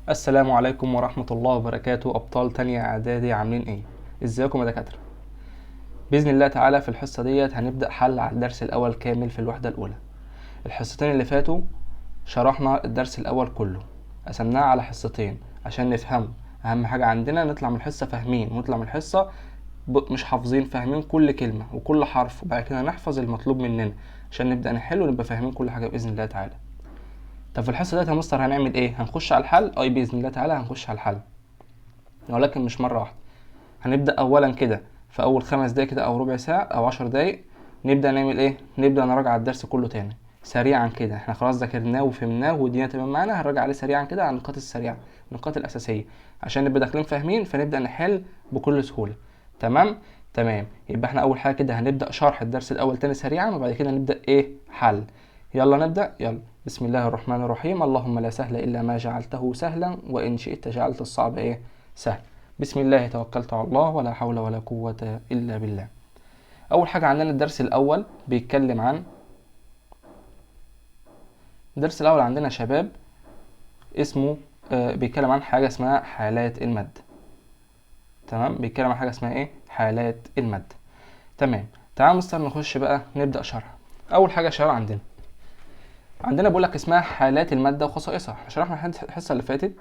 السلام عليكم ورحمة الله وبركاته. أبطال تانية إعدادي عاملين إيه؟ إزيكم يا دكاترة؟ بإذن الله تعالى في الحصة ديت هنبدأ حل على الدرس الأول كامل في الوحدة الأولى. الحصتين اللي فاتوا شرحنا الدرس الأول كله، قسمناه على حصتين عشان نفهمه. أهم حاجة عندنا نطلع من الحصة فاهمين، ونطلع من الحصة مش حافظين، فاهمين كل كلمة وكل حرف، وبعد كده نحفظ المطلوب مننا عشان نبدأ نحل ونبقى فاهمين كل حاجة بإذن الله تعالى. طب في الحصة ديت يا مستر هنعمل إيه؟ هنخش على الحل؟ بإذن الله تعالى هنخش على الحل، ولكن مش مرة واحدة. هنبدأ أولا كده في أول 5 دقايق كده أو ربع ساعة أو 10 دقايق نبدأ نعمل إيه؟ نبدأ نراجع الدرس كله تاني سريعا كده. احنا خلاص ذاكرناه وفهمناه والدنيا تمام معانا، هنراجع عليه سريعا كده على النقاط السريعة، النقاط الأساسية، عشان نبقى داخلين فاهمين فنبدأ نحل بكل سهولة. تمام؟ تمام. يبقى احنا أول حاجة كده هنبدأ شرح الدرس الأول تاني سريعا، وبعد كده نبدأ إيه؟ حل. يلا نبدأ. يلا. بسم الله الرحمن الرحيم. اللهم لا سهل إلا ما جعلته سهلا وإن شئت جعلت الصعب إيه؟ سهل. بسم الله توكلت على الله ولا حول ولا قوة إلا بالله. أول حاجة عندنا الدرس الأول بيتكلم عن الدرس الأول عندنا شباب اسمه بيتكلم عن حاجة اسمها حالات المد. تمام؟ بيتكلم عن حاجة اسمها إيه؟ حالات المد. تمام. تعالوا مستر نخش بقى نبدأ شرح. أول حاجة شباب عندنا بيقول لك اسمها حالات المادة وخصائصها. احنا شرحنا الحصة اللي فاتت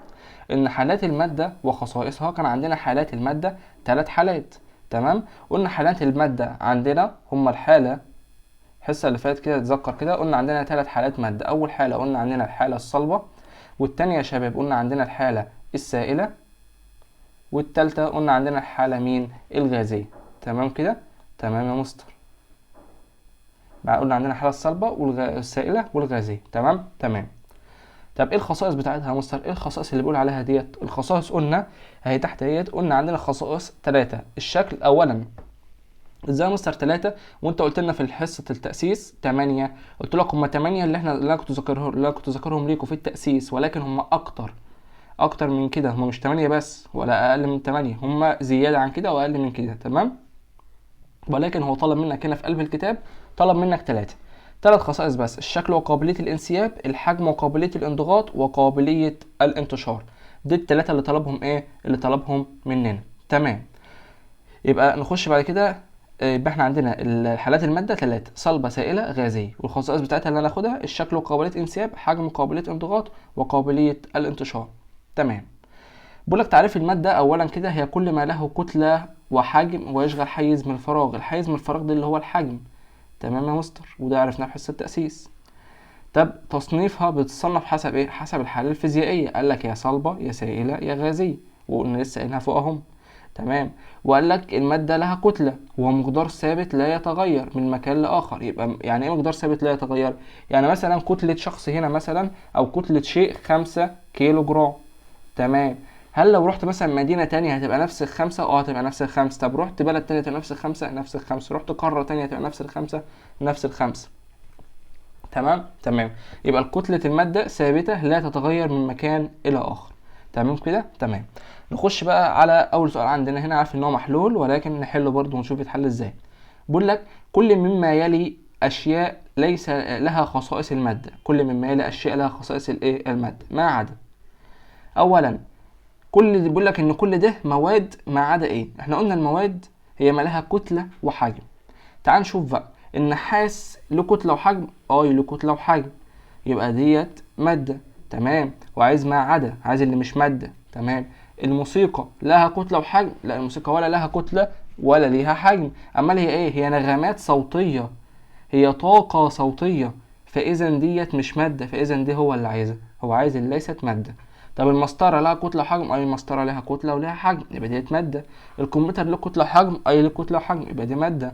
ان حالات المادة وخصائصها. كان عندنا حالات المادة 3 حالات. تمام. قلنا حالات المادة عندنا هما الحصة اللي فاتت كده اتذكر كده، قلنا عندنا 3 حالات مادة. اول حالة قلنا عندنا الحالة الصلبة، والتانية يا شباب قلنا عندنا الحالة السائلة، والتالتة قلنا عندنا الحالة مين؟ الغازية. تمام كده؟ تمام يا مستر. بقى قلنا عندنا الحالة الصلبة والسائلة والغازية. تمام. طب ايه الخصائص بتاعتها يا مستر؟ ايه الخصائص اللي بيقول عليها ديت؟ الخصائص قلنا اهي تحت ديت، قلنا عندنا خصائص 3. الشكل اولا. ازاي يا مستر 3 وانت قلت لنا في حصه التاسيس 8؟ قلت لك هم 8 اللي انا كنت ذاكرهم ليكم في التاسيس، ولكن هم اكتر من كده. هم مش 8 بس ولا اقل من 8، هم زياده عن كده واقل من كده. تمام. ولكن هو طلب منك هنا في قلب الكتاب، طلب منك 3 خصائص بس: الشكل وقابلية الانسياب، الحجم وقابلية الانضغاط، وقابلية الانتشار. دي ال3 اللي طلبهم ايه؟ اللي طلبهم مننا. تمام. يبقى نخش بعد كده. يبقى احنا عندنا الحالات المادة 3: صلبة، سائلة، غازية، والخصائص بتاعتها اللي هناخدها: الشكل وقابلية انسياب، حجم وقابلية انضغاط، وقابلية الانتشار. تمام. بقول لك تعريف المادة أولا كده: هي كل ما له كتلة وحجم ويشغل حيز من الفراغ. الحيز من الفراغ ده اللي هو الحجم. تمام يا مستر، وده عرفناه في حصة التأسيس. طب تصنيفها بتتصنف حسب ايه؟ حسب الحالة الفيزيائية. قال لك يا صلبة يا سائلة يا غازية، وقلنا لسه قايلها فوق اهم. تمام. وقال لك المادة لها كتلة ومقدار ثابت لا يتغير من مكان لآخر. يبقى يعني ايه مقدار ثابت لا يتغير؟ يعني مثلا كتلة شخص هنا مثلا، او كتلة شيء 5 كيلو جرام. تمام. هل لو رحت مثلا مدينة تانية هتبقى نفس ال5؟ هتبقى نفس ال5. طب رحت بلد تانية هتبقى نفس ال5؟ نفس ال5. رحت قارة تانية هتبقى نفس ال5؟ نفس ال5. تمام. يبقى كتلة المادة ثابتة لا تتغير من مكان إلى آخر. تمام كده؟ تمام. نخش بقى على أول سؤال عندنا هنا. عارف إن هو محلول، ولكن نحله برضه ونشوف يتحل إزاي. بيقول لك كل مما يلي أشياء ليس لها خصائص المادة. كل مما يلي أشياء لها خصائص الإيه؟ المادة، ما عدا. أولا كل اللي بيقول لك ان كل ده مواد ما عدا ايه؟ احنا قلنا المواد هي ما لها كتله وحجم. تعال نشوف بقى. النحاس له كتله وحجم، له كتله وحجم، يبقى ديت ماده. تمام. وعايز ما عدا، عايز اللي مش ماده. تمام. الموسيقى لها كتله وحجم؟ لا، الموسيقى ولا لها كتله ولا ليها حجم. امال هي ايه؟ هي نغمات صوتيه، هي طاقه صوتيه. فاذا ديت مش ماده، فاذا دي هو اللي عايزها، هو عايز اللي ليست ماده. طب المسطره لها كتله وحجم؟ المسطره لها كتله ولها حجم، يبقى ديت ماده. الكمبيوتر له كتله وحجم؟ له كتله وحجم، يبقى دي ماده.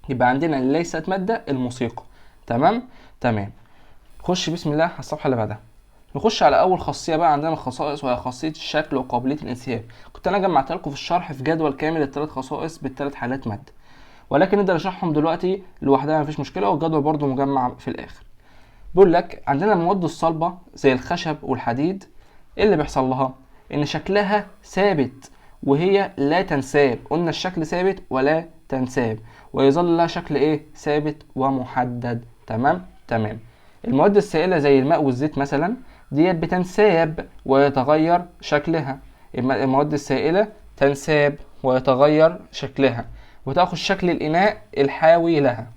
يبقى عندنا اللي ليست ماده الموسيقى. تمام. خش بسم الله على الصفحه اللي بعدها. نخش على اول خاصيه بقى عندنا الخصائص، وهي خاصيه الشكل وقابليه الانسياب. كنت انا جمعتها لكم في الشرح في جدول كامل ال3 خصائص بال3 حالات ماده، ولكن نقدر نشرحهم دلوقتي لوحدها مفيش مشكله، والجدول برضو مجمع في الاخر. بيقول لك عندنا المواد الصلبة زي الخشب والحديد، ايه اللي بيحصل لها؟ ان شكلها ثابت وهي لا تنساب. قلنا الشكل ثابت ولا تنساب، ويظل لها شكل ايه؟ ثابت ومحدد. تمام. المواد السائلة زي الماء والزيت مثلا، ديت بتنساب ويتغير شكلها. المواد السائلة تنساب ويتغير شكلها وتأخذ شكل الإناء الحاوي لها.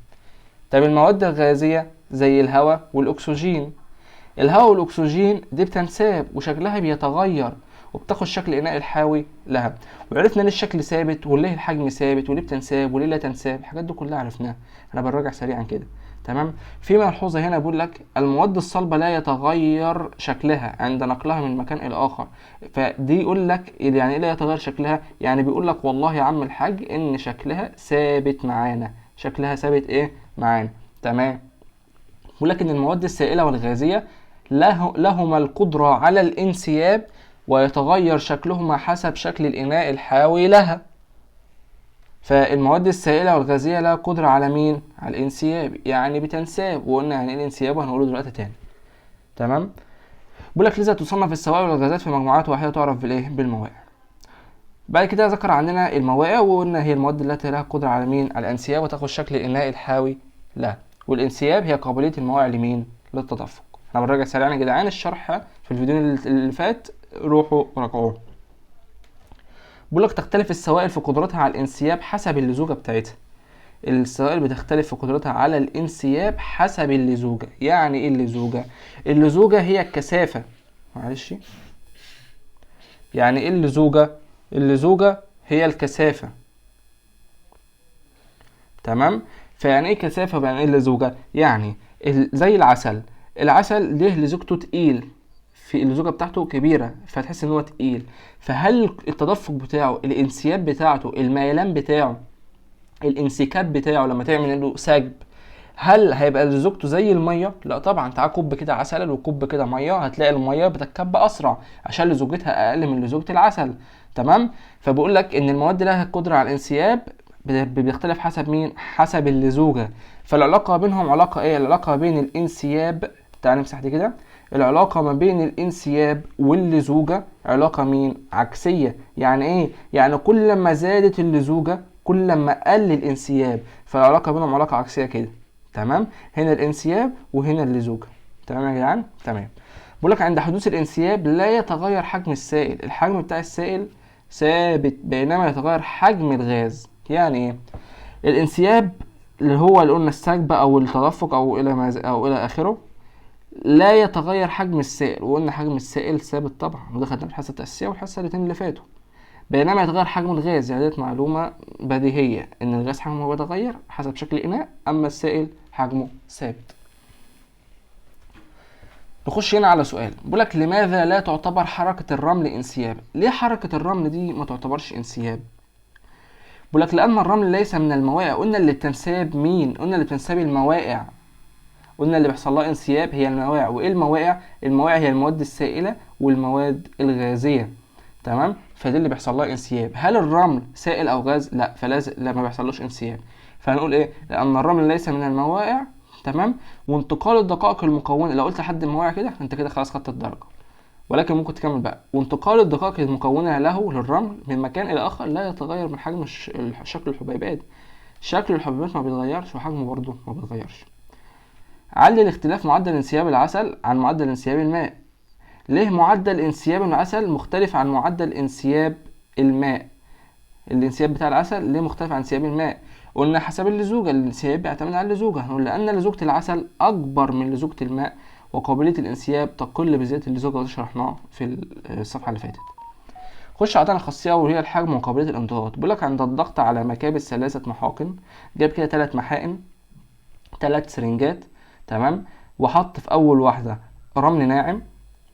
طب المواد الغازية زي الهواء والأكسجين، الهواء والأكسجين دي بتنساب وشكلها بيتغير وبتاخد شكل الإناء الحاوي لها. وعرفنا ليه الشكل ثابت وليه الحجم ثابت وليه بتنساب وليه لا تنساب، الحاجات دي كلها عرفناها. أنا براجع سريعا كده. تمام. في ملحوظة هنا بيقول لك المواد الصلبة لا يتغير شكلها عند نقلها من مكان إلى آخر. فدي يقول لك يعني إيه لا يتغير شكلها؟ يعني بيقول لك والله يا عم الحاج إن شكلها ثابت معانا، شكلها ثابت إيه معانا. تمام. ولكن المواد السائلة والغازية لهما القدرة على الانسياب ويتغير شكلهما حسب شكل الإناء الحاوي لها. فالمواد السائلة والغازية لها قدرة على مين؟ على الانسياب، يعني بتنساب، وقلنا يعني ايه الانسياب وهنقوله دلوقتي تاني. تمام. بيقول لك لذا تصنف السوائل والغازات في مجموعات واحدة تعرف بالايه؟ بالموائع. بعد كده ذكر عندنا الموائع وقلنا هي المواد التي لها قدرة على مين؟ على الانسياب وتاخد شكل الإناء الحاوي لها. والانسياب هي قابلية الموائع لمين؟ للتدفق. احنا بنراجع سريعا يا جدعان الشرح في الفيديو اللي فات، روحوا راجعوه. بيقول لك تختلف السوائل في قدرتها على الانسياب حسب اللزوجة بتاعتها. السوائل بتختلف في قدرتها على الانسياب حسب اللزوجة. يعني ايه اللزوجة؟ اللزوجة هي الكثافة. معلش، يعني ايه اللزوجة؟ اللزوجة هي الكثافة. تمام. فيعني ايه كثافة ويعني ايه اللزوجة؟ يعني زي العسل، العسل ده لزوجته تقيل، في اللزوجة بتاعته كبيرة فتحس ان هو تقيل. فهل التدفق بتاعه، الانسياب بتاعته، الميلان بتاعه، الانسكاب بتاعه لما تعمل له سكب، هل هيبقى لزوجته زي الميه؟ لا طبعا. تعال كوب كده عسل وكوب كده ميه، هتلاقي الميه بتتكب اسرع عشان لزوجتها اقل من لزوجة العسل. تمام. فبقول لك ان المواد لها القدرة على الانسياب بيختلف حسب مين؟ حسب اللزوجة. فالعلاقة بينهم علاقة ايه؟ العلاقة بين الانسياب، تعال نمسح دي كده، العلاقة ما بين الانسياب واللزوجة علاقة مين؟ عكسية. يعني ايه؟ يعني كل ما زادت اللزوجة كل ما قل الانسياب، فالعلاقة بينهم علاقة عكسية كده. تمام. هنا الانسياب وهنا اللزوجة. تمام يا جدعان؟ تمام. بقول لك عند حدوث الانسياب لا يتغير حجم السائل، الحجم بتاع السائل ثابت، بينما يتغير حجم الغاز. يعني ايه؟ الانسياب اللي هو اللي قلنا السكب او التدفق او الى اخره، لا يتغير حجم السائل، وقلنا حجم السائل ثابت طبعا، وده خدناه في الحصه التاسيسيه والحصه الاثنين اللي فاتوا. بينما يتغير حجم الغاز، يعني ديت معلومه بديهيه ان الغاز حجمه بيتغير حسب شكل الاناء، اما السائل حجمه ثابت. نخش هنا على سؤال بيقول لك لماذا لا تعتبر حركه الرمل انسياب؟ ليه حركه الرمل دي ما تعتبرش انسياب؟ بيقول لك لان الرمل ليس من الموائع. قلنا اللي بتنساب مين؟ قلنا اللي بتنساب الموائع، قلنا اللي بيحصل لها انسياب هي الموائع. وايه الموائع؟ الموائع هي المواد السائله والمواد الغازيه. تمام. فدي اللي بيحصل لها انسياب. هل الرمل سائل او غاز؟ لا، فلازم لا، ما بيحصلوش انسياب. فهنقول ايه؟ لان الرمل ليس من الموائع. تمام. وانتقال الدقائق المكونه، لو قلت لحد الموائع كده انت كده خلاص خدت الدرجه، ولكن ممكن تكمل بقى. وانتقال الدقائق المكونه له للرمل من مكان الى اخر لا يتغير من حجم شكل الحبيبات. شكل الحبيبات ما بيتغيرش وحجمه برضه ما بيتغيرش. علل اختلاف معدل انسياب العسل عن معدل انسياب الماء. ليه معدل انسياب العسل مختلف عن معدل انسياب الماء؟ الانسياب بتاع العسل ليه مختلف عن انسياب الماء؟ قلنا حسب اللزوجة، الانسياب بيعتمد على اللزوجة. هنقول لأن لزوجة العسل أكبر من لزوجة الماء وقابلية الانسياب تقل بزيادة اللزوجة، وده شرحناه في الصفحة اللي فاتت. خش على تاني خاصية وهي الحجم وقابلية الانضغاط. بيقول لك عند الضغط على مكابس 3 محاقن، جاب كده 3 محاقن 3 سرنجات. تمام. وحط في أول واحدة رمل ناعم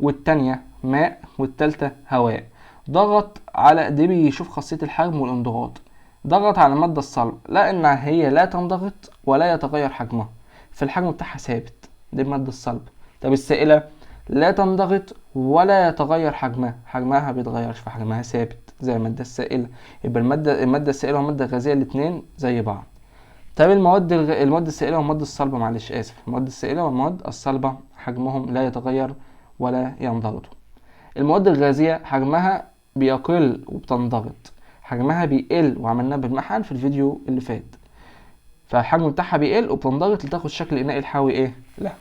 والتانية ماء والتالتة هواء. ضغط على دي بيشوف خاصية الحجم والانضغاط. ضغط على المادة الصلبة، لقى ان هي لا تنضغط ولا يتغير حجمها، فالحجم بتاعها ثابت، دي المادة الصلبة. طب السائلة لا تنضغط ولا يتغير حجمها، حجمها ما بيتغيرش فحجمها ثابت زي المادة السائلة. يبقى المادة السائلة والمادة الغازية الاتنين زي بعض. طب المواد السائلة والمواد الصلبة، معلش آسف، المواد السائلة والمواد الصلبة حجمهم لا يتغير ولا ينضغطوا. المواد الغازية حجمها بيقل وبتنضغط، حجمها بيقل وعملناه بالمحن في الفيديو اللي فات، فالحجم بتاعها بيقل وبتنضغط لتاخد شكل الإناء الحاوي ايه لا.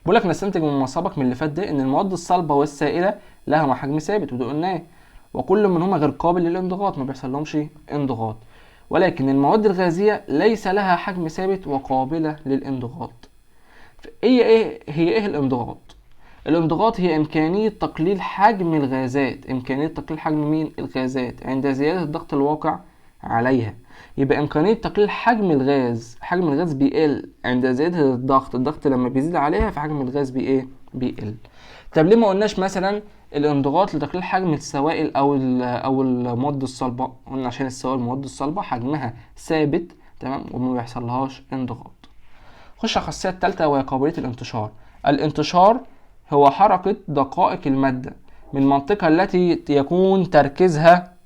بيقول لك نستنتج من ما سبق من اللي فات ده ان المواد الصلبه والسائله لها حجم ثابت، وده قلناه، وكل منهما غير قابل للانضغاط، ما بيحصل لهمش انضغاط. ولكن المواد الغازيه ليس لها حجم ثابت وقابله للانضغاط. هي ايه الانضغاط؟ الانضغاط هي إمكانية تقليل حجم الغازات، إمكانية تقليل حجم مين؟ الغازات عند زيادة الضغط الواقع عليها. يبقى إمكانية تقليل حجم الغاز، حجم الغاز بيقل عند زيادة الضغط لما بيزيد عليها فحجم الغاز بيقل. طب ليه ما قلناش مثلا الانضغاط لتقليل حجم السوائل أو المواد الصلبة؟ قلنا عشان السوائل المواد الصلبة حجمها ثابت، تمام، وما بيحصلهاش انضغاط. خش على الخاصية الثالثة وهي قابلية الانتشار. الانتشار هو حركة دقائق المادة من المنطقة التي يكون تركيزها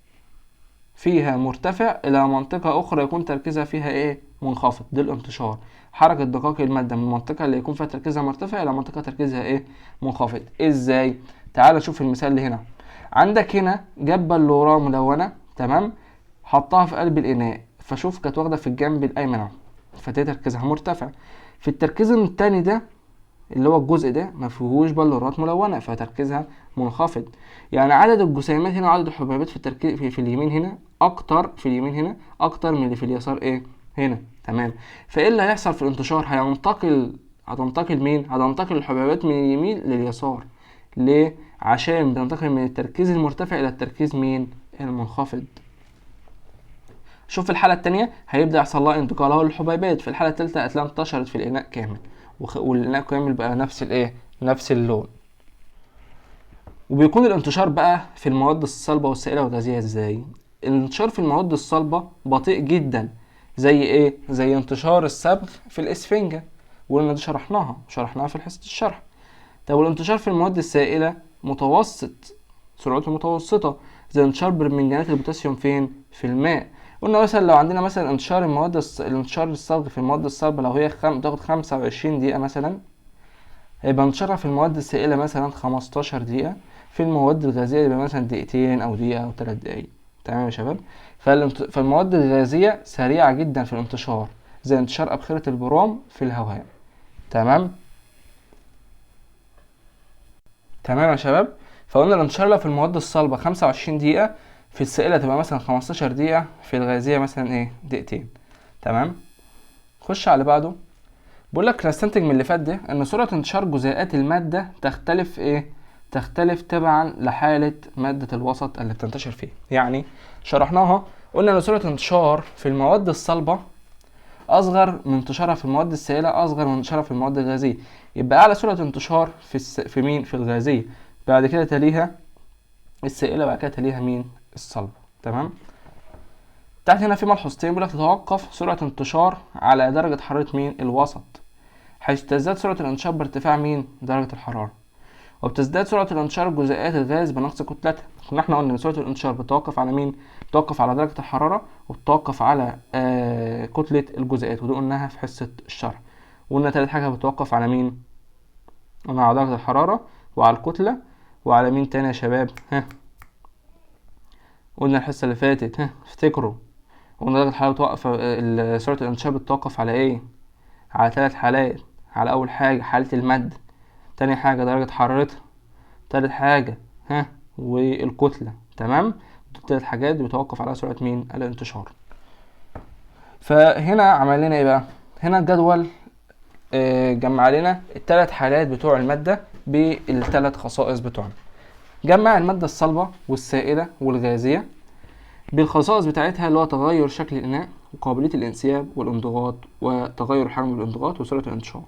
فيها مرتفع إلى منطقة أخرى يكون تركيزها فيها منخفض. ده الانتشار، حركة دقائق المادة من المنطقة اللي يكون فيها تركيزها مرتفع إلى منطقة تركيزها منخفض. إزاي؟ تعال نشوف المثال اللي هنا. عندك هنا جاب بلورة ملونة، تمام، حطها في قلب الإناء، فشوف كانت واخدة في الجنب الأيمن اهو، فده تركيزها مرتفع. في التركيز التاني ده اللي هو الجزء ده ما فيهوش بلورات ملونه فتركيزها منخفض. يعني عدد الجسيمات هنا وعدد الحبيبات في التركيز في اليمين هنا اكتر، في اليمين هنا اكتر من اللي في اليسار هنا، تمام. فايه اللي هيحصل في الانتشار؟ هتنتقل مين؟ هتنتقل الحبيبات من اليمين لليسار. ليه؟ عشان بتنتقل من التركيز المرتفع الى التركيز مين؟ المنخفض. شوف الحاله الثانيه هيبدا يحصل لها انتقال اهو للحبيبات. في الحاله الثالثه هتلاقيها انتشرت في الاناء كامل، والاناء كامل بقى نفس اللون. وبيكون الانتشار بقى في المواد الصلبه والسائله والغازيه ازاي؟ الانتشار في المواد الصلبه بطيء جدا، زي زي انتشار الصبغ في الاسفنجه، وقلنا دي شرحناها في حصه الشرح. طب والانتشار في المواد السائله متوسط، سرعته متوسطه، زي انتشار برمنجانات البوتاسيوم فين؟ في الماء. قلنا مثلا لو عندنا مثلا انتشار الانتشار الصلب في المواد الصلبة لو هي تاخد 25 دقيقة مثلا، هيبقى انتشارها في المواد السائلة مثلا 15 دقيقة، في المواد الغازية يبقى مثلا دقيقتين أو دقيقة أو 3 دقايق، تمام يا شباب. فالمواد الغازية سريعة جدا في الانتشار، زي انتشار أبخرة البروم في الهواء، تمام يا شباب. فقلنا الانتشار لو في المواد الصلبة 25 دقيقة، في السائلة تبقى مثلا 15 دقيقة، في الغازية مثلا دقيقتين، تمام. خش على اللي بعده. بيقول لك نستنتج من اللي فات ده ان سرعة انتشار جزيئات المادة تختلف تبعا لحالة مادة الوسط اللي بتنتشر فيه. يعني شرحناها، قلنا ان سرعة انتشار في المواد الصلبة اصغر من انتشارها في المواد السائلة، اصغر من انتشارها في المواد الغازية. يبقى اعلى سرعة انتشار في مين؟ في الغازية، بعد كده تليها السائلة، بعد كده تليها مين؟ الصلبة، تمام. تحت هنا في ملحوظتين، بيقول لك تتوقف سرعة انتشار على درجة حرارة مين؟ الوسط، حيث تزداد سرعة الانتشار بارتفاع مين؟ درجة الحرارة. وبتزداد سرعة الانتشار جزيئات الغاز بنقص كتلتها. كنا احنا قلنا ان سرعة الانتشار بتتوقف على مين؟ بتتوقف على درجة الحرارة، وبتتوقف على كتلة الجزيئات، ودي قلناها في حصة الشرح. وقلنا تالت حاجة بتتوقف على مين؟ قلنا على درجة الحرارة وعلى الكتلة وعلى مين تاني يا شباب؟ قلنا الحصة اللي فاتت، افتكروا، قلنا درجة الحرارة بتوقف، سرعة الانتشار بتتوقف على على 3 حالات. على اول حاجة حالة المادة، تاني حاجة درجة حرارتها، تالت حاجة والكتلة، تمام. دول 3 حاجات بتوقف على سرعة مين؟ الانتشار. فهنا عمل لنا بقى؟ هنا الجدول جمع لنا ال3 حالات بتوع المادة بال3 خصائص بتوعنا. جمع المادة الصلبة والسائلة والغازية بالخصائص بتاعتها، اللي هو تغير شكل الإناء وقابلية الانسياب والانضغاط وتغير حجم الانضغاط وسرعة الانتشار.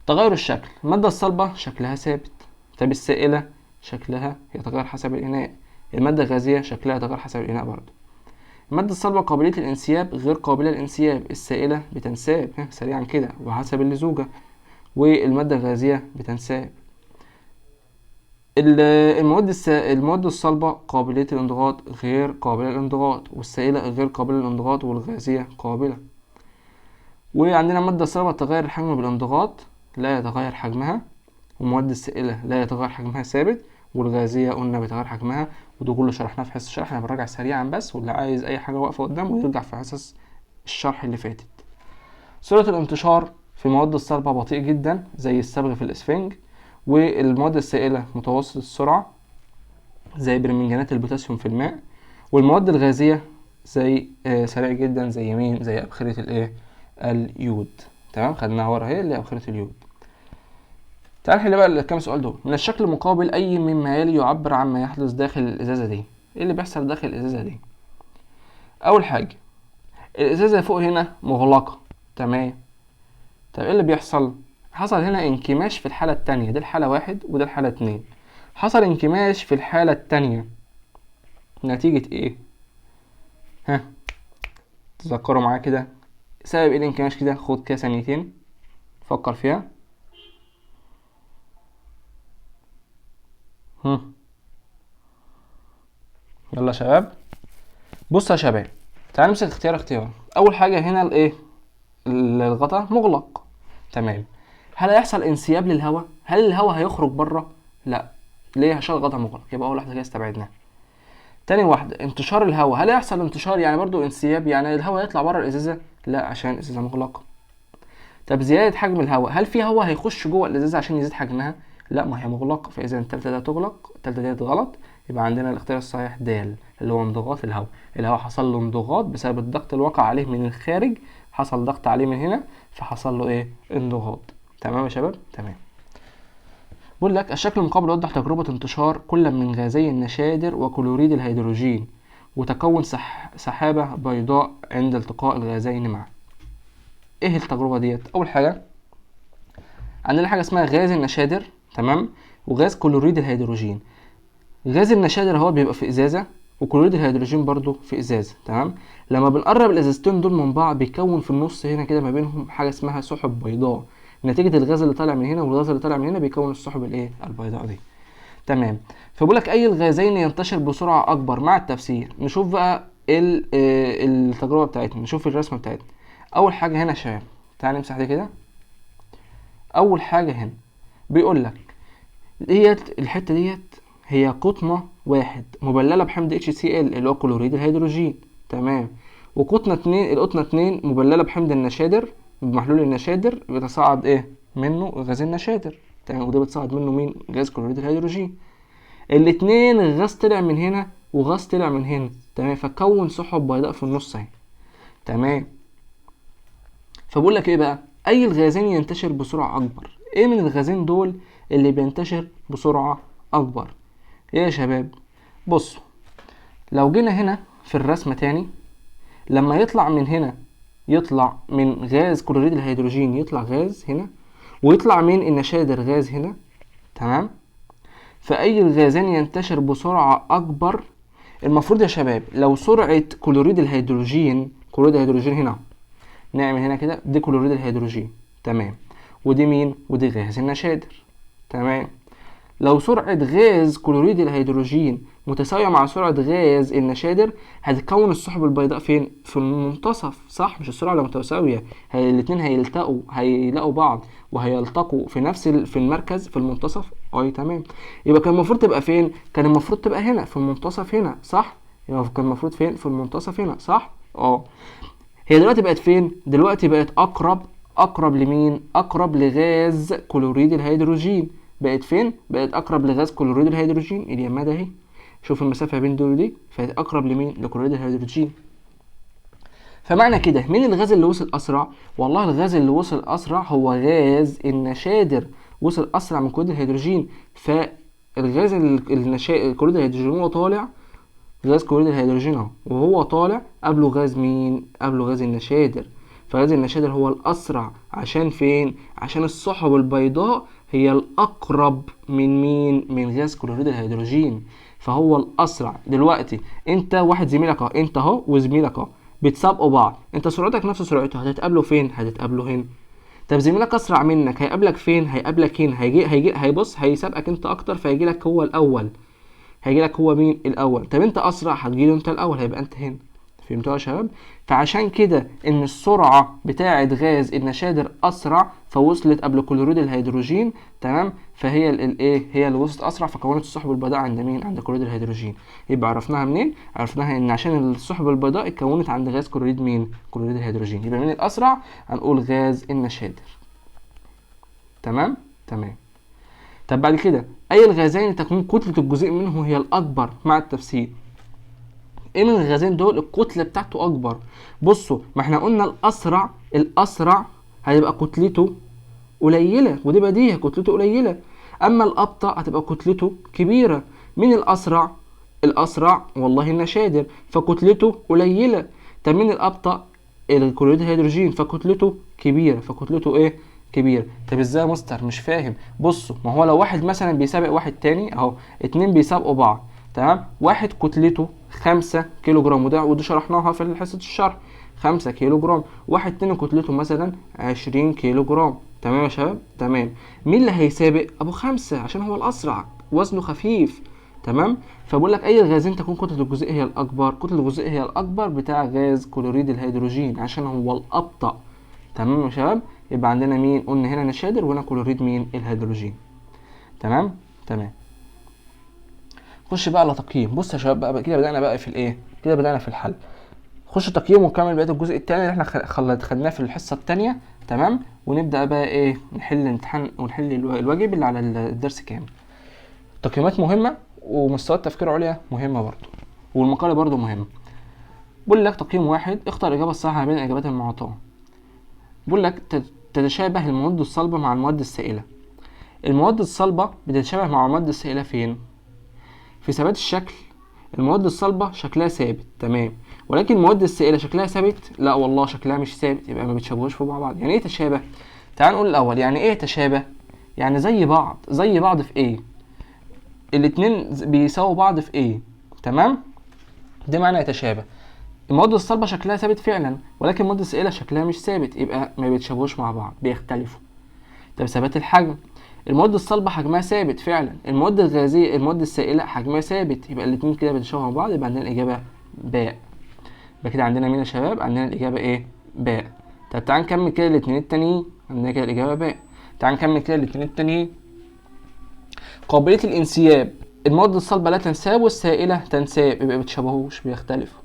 تغير الشكل، المادة الصلبة شكلها ثابت، طب السائلة شكلها يتغير حسب الإناء، المادة الغازية شكلها يتغير حسب الإناء برضه. المادة الصلبة قابلية الانسياب غير قابلة للانسياب، السائلة بتنساب سريعا كده وحسب اللزوجة، والمادة الغازية بتنساب. المواد الصلبة قابلية الانضغاط غير قابلة للانضغاط، والسائلة غير قابلة للانضغاط، والغازية قابلة. وعندنا المادة الصلبة تغير الحجم بالانضغاط لا يتغير حجمها، والمواد السائلة لا يتغير حجمها ثابت، والغازية قلنا بيتغير حجمها. وده كله شرحناه في حصة الشرح، انا براجع سريعا بس، واللي عايز اي حاجة واقفة قدامه يرجع في حصص الشرح اللي فاتت. سرعة الانتشار في المواد الصلبة بطيء جدا زي الصبغ في الإسفنج، والمواد السائلة متوسط السرعة زي برمنجانات البوتاسيوم في الماء، والمواد الغازية زي سريع جدا زي مين؟ زي أبخرة الإيه؟ اليود. تمام، خدناها ورا اهي اللي هي أبخرة اليود. تعال نحل بقى الكام سؤال دول. من الشكل المقابل أي مما يلي يعبر عن ما يحدث داخل الإزازة دي. إيه اللي بيحصل داخل الإزازة دي؟ أول حاجة الإزازة فوق هنا مغلقة، تمام. طب إيه اللي بيحصل؟ حصل هنا انكماش في الحالة التانية، دي الحالة 1 وده الحالة 2. حصل انكماش في الحالة التانية نتيجة إيه؟ ها، تذكروا معايا كده سبب إيه الانكماش كده؟ خد كده ثانيتين فكر فيها. يلا يا شباب، بص يا شباب، تعال نمسك اختيار. اول حاجه هنا الايه؟ الغطاء مغلق، تمام. هل هيحصل انسياب للهواء؟ هل الهواء هيخرج بره؟ لا. ليه؟ عشان الغطاء مغلق. يبقى اول واحده كده استبعدناها. تاني واحده انتشار الهواء، هل هيحصل انتشار يعني برضو انسياب يعني الهواء يطلع بره الازازه؟ لا، عشان الازازه مغلقه. طب زياده حجم الهواء، هل في هواء هيخش جوه الازازه عشان يزيد حجمها؟ لا، ما هي مغلقه. فاذا التالتة ده تغلق، التالتة ديت غلط. يبقى عندنا الاختيار الصحيح د اللي هو انضغاط الهواء. الهواء حصل له انضغاط بسبب الضغط اللي وقع عليه من الخارج، حصل ضغط عليه من هنا فحصل له ايه؟ انضغاط. تمام يا شباب؟ تمام. بقول لك الشكل المقابل يوضح تجربة انتشار كل من غازي النشادر وكلوريد الهيدروجين وتكون سحابة بيضاء عند التقاء الغازين معا. ايه التجربة ديت؟ اول حاجة عندنا حاجة اسمها غاز النشادر، تمام، وغاز كلوريد الهيدروجين. غاز النشادر هو بيبقى في ازازة، وكلوريد الهيدروجين برضو في ازازة، تمام. لما بنقرب الازازتين دول من بعض بيكون في النص هنا كده ما بينهم حاجة اسمها سحب بيضاء، نتيجة الغاز اللي طالع من هنا والغاز اللي طالع من هنا بيكون السحب الايه؟ البيضاء دي، تمام. فبقول لك اي الغازين ينتشر بسرعة اكبر. مع التفسير نشوف بقى التجربة بتاعتنا، نشوف الرسمة بتاعتنا. اول حاجة هنا يا شباب، تعال نمسح دي كده. اول حاجة هنا بيقول لك ديت الحتة ديت هي قطنة واحد مبللة بحمض HCl اللي هو كلوريد الهيدروجين، تمام. وقطنة اتنين، القطنة اتنين مبللة بحمض النشادر، بمحلول النشادر بيتصاعد ايه منه؟ غاز النشادر، تمام. وده بتصاعد منه مين؟ غاز كلوريد الهيدروجين. الاتنين غاز طلع من هنا وغاز طلع من هنا، تمام، فكون سحب بيضاء في النص اهي، تمام. فبقول لك ايه بقى؟ اي الغازين ينتشر بسرعة اكبر. ايه من الغازين دول اللي بينتشر بسرعة اكبر؟ ايه يا شباب؟ بصوا، لو جينا هنا في الرسمة تاني، لما يطلع من هنا، يطلع من غاز كلوريد الهيدروجين يطلع غاز هنا، ويطلع من النشادر غاز هنا، تمام. فأي الغازين ينتشر بسرعة أكبر. المفروض يا شباب لو سرعة كلوريد الهيدروجين هنا، نعمل هنا كده، دي كلوريد الهيدروجين، تمام، ودي مين؟ ودي غاز النشادر، تمام. لو سرعة غاز كلوريد الهيدروجين متساوية مع سرعة غاز النشادر هتتكون السحب البيضاء فين؟ في المنتصف، صح؟ مش السرعة لو متساوية الاتنين هيلاقوا بعض وهيلتقوا في نفس في المركز في المنتصف. اي تمام. يبقى كان المفروض تبقى فين؟ كان المفروض تبقى هنا في المنتصف هنا، صح؟ يبقى كان المفروض فين؟ في المنتصف هنا، صح؟ هي دلوقتي بقت فين؟ دلوقتي بقت اقرب لمين؟ اقرب لغاز كلوريد الهيدروجين. بقت فين؟ بقت اقرب لغاز كلوريد الهيدروجين، اليمه ده اهي. شوف المسافه بين دول دي، فبقت اقرب لمين؟ لكلوريد الهيدروجين. فمعنى كده مين الغاز اللي وصل اسرع؟ والله الغاز اللي وصل اسرع هو غاز النشادر، وصل اسرع من كلوريد الهيدروجين. فالغاز كلوريد الهيدروجين هو طالع، غاز كلوريد الهيدروجين اهو، وهو طالع قبله غاز مين؟ قبله غاز النشادر. فغاز النشادر هو الاسرع. عشان فين؟ عشان السحب البيضاء هي الاقرب من مين؟ من غاز كلوريد الهيدروجين، فهو الاسرع. دلوقتي انت واحد زميلك اهو، انت اهو وزميلك اهو بتسابقوا بعض، انت سرعتك نفس سرعته، هتتقابلوا فين؟ هتتقابلوا هنا. طب زميلك اسرع منك هيقابلك فين؟ هيقابلك هنا. هيبص هيسابقك انت اكتر، فيجيلك هو الاول، هيجيلك هو مين؟ الاول. طب انت اسرع، هتجيله انت الاول، هيبقى انت هنا. فهمتوا يا شباب؟ فعشان كده ان السرعه بتاعه غاز النشادر اسرع، فوصلت قبل كلوريد الهيدروجين، تمام. فهي الايه؟ هي اللي وصلت اسرع، فكونت السحب البيضاء عند مين؟ عند كلوريد الهيدروجين. يبقى عرفناها منين؟ عرفناها ان عشان السحب البيضاء اتكونت عند غاز كلوريد مين؟ كلوريد الهيدروجين. يبقى مين الاسرع؟ هنقول غاز النشادر. تمام. طب بعد كده اي الغازين تكون كتلة الجزيء منه هي الاكبر مع التفسير. ايه من الغازين دول الكتلة بتاعته اكبر؟ بصوا، ما احنا قلنا الاسرع هيبقى كتلته قليلة، ودي بديهة كتلته قليلة. اما الابطأ هتبقى كتلته كبيرة. مين الاسرع؟ الاسرع والله النشادر، فكتلته قليلة. طب مين الابطأ؟ الكلوريد الهيدروجين، فكتلته كبيرة، فكتلته ايه؟ كبيرة. طب ازاي يا مستر؟ مش فاهم. بصوا، ما هو لو واحد مثلا بيسابق واحد تاني اهو، اتنين بيسابقوا بعض، تمام، واحد كتلته 5 كيلو جرام، ودي شرحناها في حصة الشرح، 5 كيلو جرام. واحد تاني كتلته مثلا 20 كيلو جرام. تمام يا شباب؟ تمام. مين اللي هيسابق؟ ابو 5 عشان هو الاسرع، وزنه خفيف. تمام. فبقول لك اي الغازين تكون كتلة الجزيء هي الاكبر. كتلة الجزيء هي الاكبر بتاع غاز كلوريد الهيدروجين عشان هو الابطأ. تمام يا شباب؟ يبقى عندنا مين؟ قلنا هنا نشادر وهنا كلوريد مين؟ الهيدروجين. تمام. خش بقى على تقييم. بص يا شباب بقى كده بدأنا بقى في الايه؟ كده بدأنا في الحل. خش تقييم ونكمل بقيه الجزء الثاني اللي احنا خدناه في الحصه الثانيه. تمام. ونبدا بقى ايه؟ نحل الامتحان ونحل الواجب اللي على الدرس كامل. تقييمات مهمه، ومستويات تفكير عليا مهمه برضو، والمقاله برضو مهمه. بقول لك تقييم واحد، اختار الاجابه الصحيحه بين الاجابات المعطاه. بقول لك تتشابه المواد الصلبه مع المواد السائله. المواد الصلبه بتتشابه مع المواد السائله فين؟ في ثبات الشكل. المواد الصلبة شكلها ثابت، تمام، ولكن المواد السائلة شكلها ثابت؟ لا والله شكلها مش ثابت، يبقى ما بيتشابهوش في بعض. يعني ايه تشابه؟ تعال نقول الاول يعني ايه تشابه. يعني زي بعض في ايه؟ الاتنين بيساووا بعض في ايه؟ تمام. ده معنى يتشابه. المواد الصلبة شكلها ثابت فعلا، ولكن المواد السائلة شكلها مش ثابت، يبقى ما بيتشابهوش مع بعض، بيختلفوا. طب ثبات الحجم. المواد الصلبة حجمها ثابت فعلا، المواد الغازية المواد السائلة حجمها ثابت، يبقى الاتنين كده بيتشابهوا مع بعض، يبقى عندنا الإجابة باء. يبقى كده عندنا مين يا شباب؟ عندنا الإجابة إيه؟ باء. طب تعال نكمل كده الاتنين التانيين، عندنا كده الإجابة باء. تعال نكمل كده الاتنين التانيين. قابلية الانسياب. المواد الصلبة لا تنساب والسائلة تنساب، يبقى بيتشابهوش، بيختلفوا.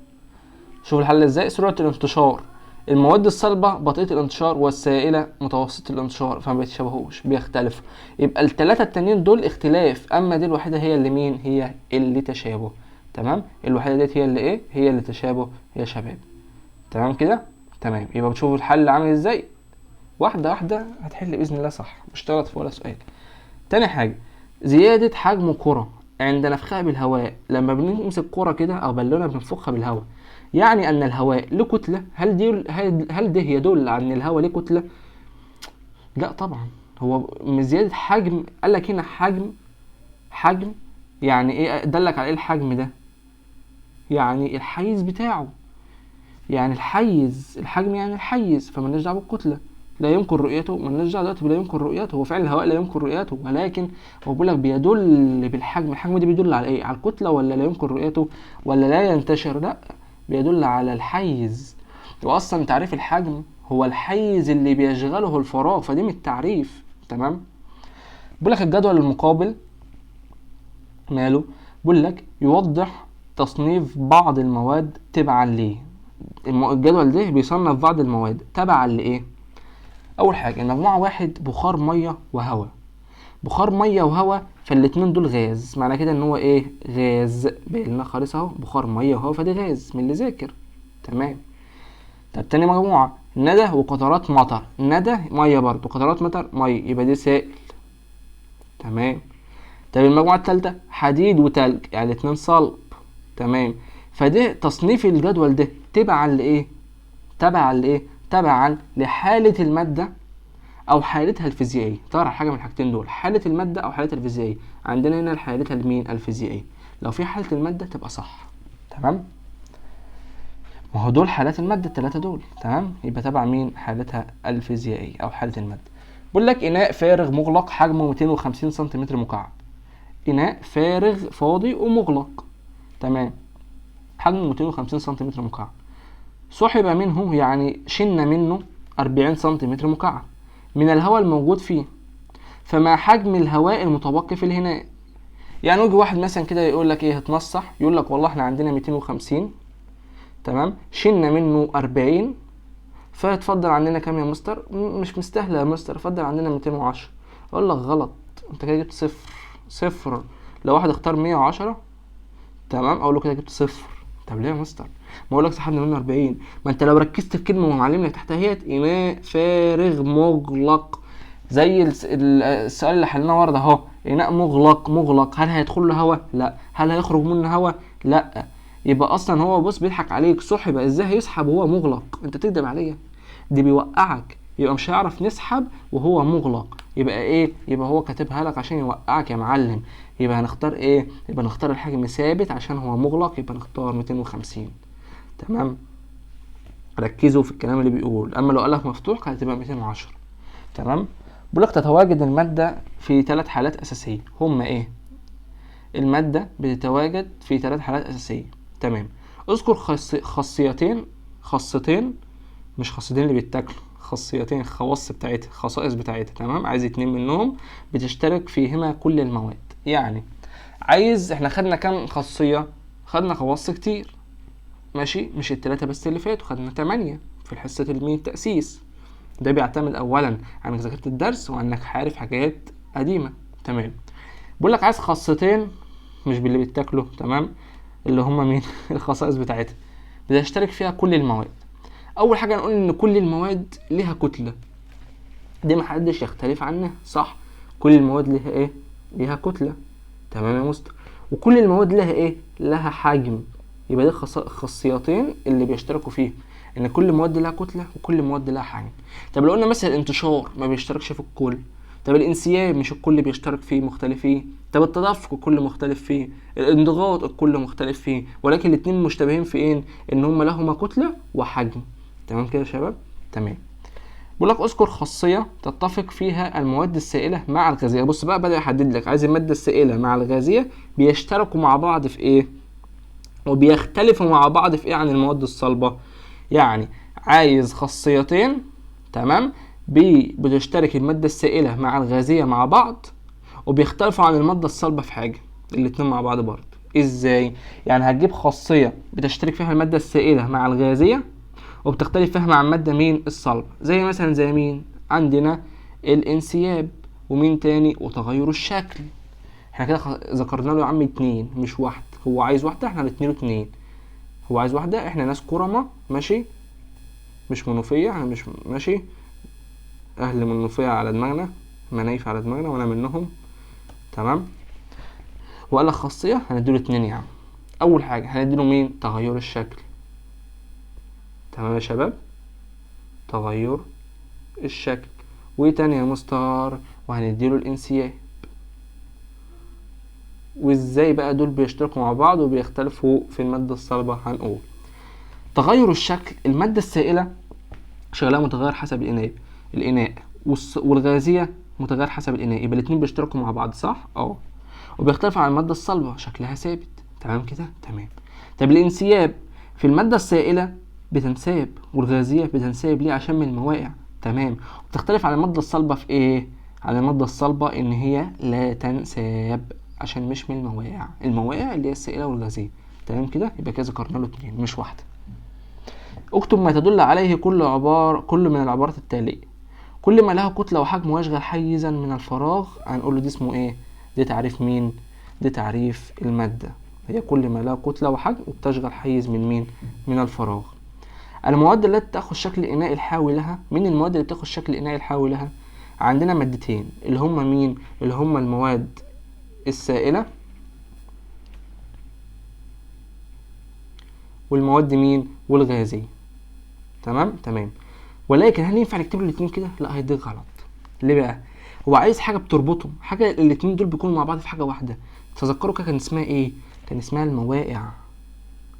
شوف الحل ازاي. سرعة الانتشار. المواد الصلبة بطيئة الانتشار والسائلة متوسطة الانتشار، فما بيتشابهوش، بيختلفوا. يبقى التلاتة التانيين دول اختلاف، اما دي الوحيدة هي اللي مين؟ هي اللي تشابه. تمام. الوحيدة ديت هي اللي ايه؟ هي اللي تشابه يا شباب. تمام كده؟ تمام. يبقى بتشوفوا الحل عامل ازاي؟ واحدة واحدة هتحل بإذن الله صح، مش تغلط في ولا سؤال. تاني حاجة، زيادة حجم كرة عند نفخها بالهواء. لما بنمسك كرة كده أو بالونة بنفخها بالهواء، يعني أن الهواء له كتلة. هل ده يدل على أن الهواء له كتلة؟ لا طبعا. هو من زيادة حجم، قال لك هنا حجم يعني إيه؟ دلك على إيه الحجم ده؟ يعني الحيز بتاعه، يعني الحجم يعني الحيز، فمالناش دعوه بالكتله. لا يمكن رؤيته، مالناش دعوه دلوقتي بلا يمكن رؤيته، هو فعلا الهواء لا يمكن رؤيته، ولكن هو بيقول لك بيدل بالحجم. الحجم ده بيدل على ايه؟ على الكتله، ولا لا يمكن رؤيته، ولا لا ينتشر؟ لا، بيدل على الحيز. واصلا تعريف الحجم هو الحيز اللي بيشغله الفراغ، فدي من التعريف. تمام. بيقول لك الجدول المقابل ماله؟ بيقول لك يوضح تصنيف بعض المواد تبعا ليه. الجدول ده بيصنف بعض المواد تبعا لايه؟ اول حاجه المجموعه واحد بخار ميه وهواء. بخار ميه وهواء، فالاتنين دول غاز، معنى كده ان هو ايه؟ غاز. باينلنا خالص اهو، بخار ميه وهواء، فدي غاز من اللي ذاكر. تمام. طب تاني مجموعه ندى وقطرات مطر. ندى ميه برضو، قطرات مطر ميه، يبقى دي سائل. تمام. طب المجموعه الثالثه حديد وتلج، يعني الاتنين صلب. تمام. فده تصنيف الجدول ده تبعا لايه؟ تبعا لحالة المادة أو حالتها الفيزيائية. تعرف حاجة من الحاجتين دول، حالة المادة أو حالتها الفيزيائية. عندنا هنا حالتها لمين؟ الفيزيائية. لو في حالة المادة تبقى صح. تمام. ما هو دول حالات المادة الثلاثة دول. تمام. يبقى تبع مين؟ حالتها الفيزيائية أو حالة المادة. بقول لك إناء فارغ مغلق حجمه 250 سنتيمتر مكعب. إناء فارغ فاضي ومغلق. تمام. حجمه 250 سنتيمتر مكعب. سحب منه، يعني شن منه 40 سنتيمتر مكعب من الهواء الموجود فيه، فما حجم الهواء المتبقي في الإناء؟ يعني يجي واحد مثلا كده يقول لك ايه، هتنصح يقول لك والله احنا عندنا 250، تمام، شلنا منه 40، فيتفضل عندنا كام يا مستر؟ مش مستاهله يا مستر، اتفضل عندنا 210. اقول لك غلط، انت كده جبت صفر. صفر لو واحد اختار 110 تمام اقول له كده جبت صفر. طب ليه يا مستر؟ ما اقول لك سحبنا منه 40. ما انت لو ركزت في كلمه ومعلم لك تحتها هي اناء فارغ مغلق، زي السؤال اللي حلناه ورده اهو، اناء مغلق. مغلق هل هيدخل له هواء؟ لا. هل هيخرج منه هواء؟ لا. يبقى اصلا هو بص بيضحك عليك، سحب ازاي هيسحب وهو مغلق؟ انت بتكذب عليا، دي بيوقعك، يبقى مش هيعرف نسحب وهو مغلق. يبقى ايه؟ يبقى هو كاتبها لك عشان يوقعك يا معلم. يبقى هنختار ايه؟ يبقى نختار الحجم ثابت عشان هو مغلق، يبقى نختار 250. تمام، ركزوا في الكلام اللي بيقول. اما لو قالك مفتوح هتبقى 210. تمام. بيقولك تتواجد المادة في 3 حالات اساسية، هما ايه؟ المادة بتتواجد في 3 حالات اساسية. تمام. اذكر خاصيتين مش خاصيتين اللي بيتاكلوا، خاصيتين، خواص بتاعتها، خصائص بتاعتها. تمام، عايز 2 منهم بتشترك فيهما كل المواد. يعني عايز، احنا خدنا كام خاصية؟ خدنا خواص كتير ماشي، مش ال3 بس اللي فاتوا، خدنا 8 في الحصة التأسيس. ده بيعتمد اولا انك ذاكرت الدرس وانك عارف حاجات قديمة. تمام. بقول لك عايز خاصتين مش باللي بيتاكلوا، تمام، اللي هم مين؟ الخصائص بتاعتها بتشترك فيها كل المواد. اول حاجه نقول ان كل المواد ليها كتله، دي محدش يختلف عنها، صح؟ كل المواد ليها ايه؟ ليها كتله. تمام يا مستر. وكل المواد لها ايه؟ لها حجم. يبقى دي خاصيتين اللي بيشتركوا فيه، ان كل مواد لها كتله وكل مواد لها حجم. طب لو قلنا مثلا الانتشار ما بيشتركش في الكل، طب الانسياب مش الكل بيشترك فيه، مختلفين. طب التدفق الكل مختلف فيه، الانضغاط الكل مختلف فيه، ولكن الاتنين مشتبهين في ايه؟ ان هما لهما كتله وحجم. تمام كده يا شباب؟ تمام. بيقول لك اذكر خاصيه تتفق فيها المواد السائله مع الغازيه. بص بقى، بدأ يحدد لك، عايز الماده السائله مع الغازيه بيشتركوا مع بعض في ايه وبيختلفوا مع بعض في ايه عن المواد الصلبه. يعني عايز خاصيتين، تمام، بتشترك الماده السائله مع الغازيه مع بعض وبيختلفوا عن الماده الصلبه في حاجه. الاتنين مع بعض برضه ازاي؟ يعني هتجيب خاصيه بتشترك فيها الماده السائله مع الغازيه وبتختلف فيها مع المادة مين؟ الصلب. زي مثلا زي مين؟ عندنا الانسياب، ومين تاني؟ وتغير الشكل. احنا كده ذكرنا له يا عم 2 مش 1. هو عايز واحدة، احنا الاتنين 2. هو عايز واحدة، احنا ناس كرمة ماشي، مش منوفية، احنا مش ماشي، اهل منوفية على دماغنا، منايف على دماغنا وانا منهم. تمام. وقال لك خاصية هنديله 2 يا عم. اول حاجة هنديله مين؟ تغير الشكل. تمام يا شباب، تغير الشكل. وايه تاني يا مستر؟ وهنديله الانسياب. وازاي بقى دول بيشتركوا مع بعض وبيختلفوا في المادة الصلبة؟ هنقول تغير الشكل، المادة السائلة شغلها متغير حسب الإناء والغازية متغير حسب الإناء، يبقى الاتنين بيشتركوا مع بعض، صح؟ وبيختلفوا عن المادة الصلبة، شكلها ثابت. تمام كده؟ تمام. طب الانسياب في المادة السائلة بتنساب والغازية بتنساب، ليه؟ عشان من المواقع. تمام. وبتختلف عن المادة الصلبة في ايه؟ عن المادة الصلبة ان هي لا تنساب عشان مش من المواقع. المواقع اللي هي السائلة والغازية. تمام كده؟ يبقى كده ذكرنا له 2 مش 1. اكتب ما تدل عليه كل من العبارات التالية. كل ما له كتلة وحجم ويشغل حيزا من الفراغ هنقول له دي اسمه ايه؟ دي تعريف مين؟ دي تعريف المادة. هي كل ما له كتلة وحجم وبتشغل حيز من مين؟ من الفراغ. المواد التي تأخذ شكل الإناء الحاوي لها. مين المواد اللي بتاخذ شكل الإناء الحاوي لها؟ عندنا مادتين اللي هما مين؟ اللي هما المواد السائلة والمواد مين؟ والغازية. تمام. ولكن هل ينفع نكتب له الاتنين كده؟ لا، هيديك غلط. ليه بقى؟ هو عايز حاجة بتربطهم، حاجة الاتنين دول بيكونوا مع بعض في حاجة واحدة. تذكروا كده كان اسمها ايه؟ كان اسمها المواقع.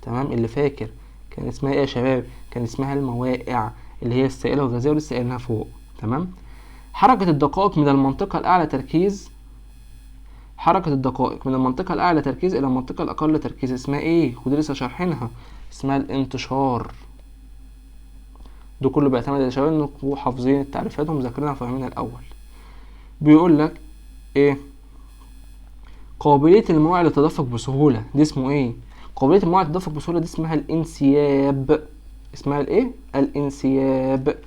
تمام، اللي فاكر كان اسمها ايه يا شباب؟ كان اسمها المواقع، اللي هي السائلة والغازية ولسه قايلينها فوق. تمام. حركة الدقائق من المنطقة الأعلى تركيز إلى المنطقة الأقل تركيز اسمها ايه؟ خد لسه شارحينها، اسمها الانتشار. ده كله بيعتمد يا شباب انكم حافظين التعريفات ومذاكرينها وفاهمينها الأول. بيقول لك ايه؟ قابلية الموائع للتدفق بسهولة، دي اسمه ايه؟ قابلية الموائع للتدفق بسهولة دي اسمها الانسياب. اسمها الايه؟ الانسياب.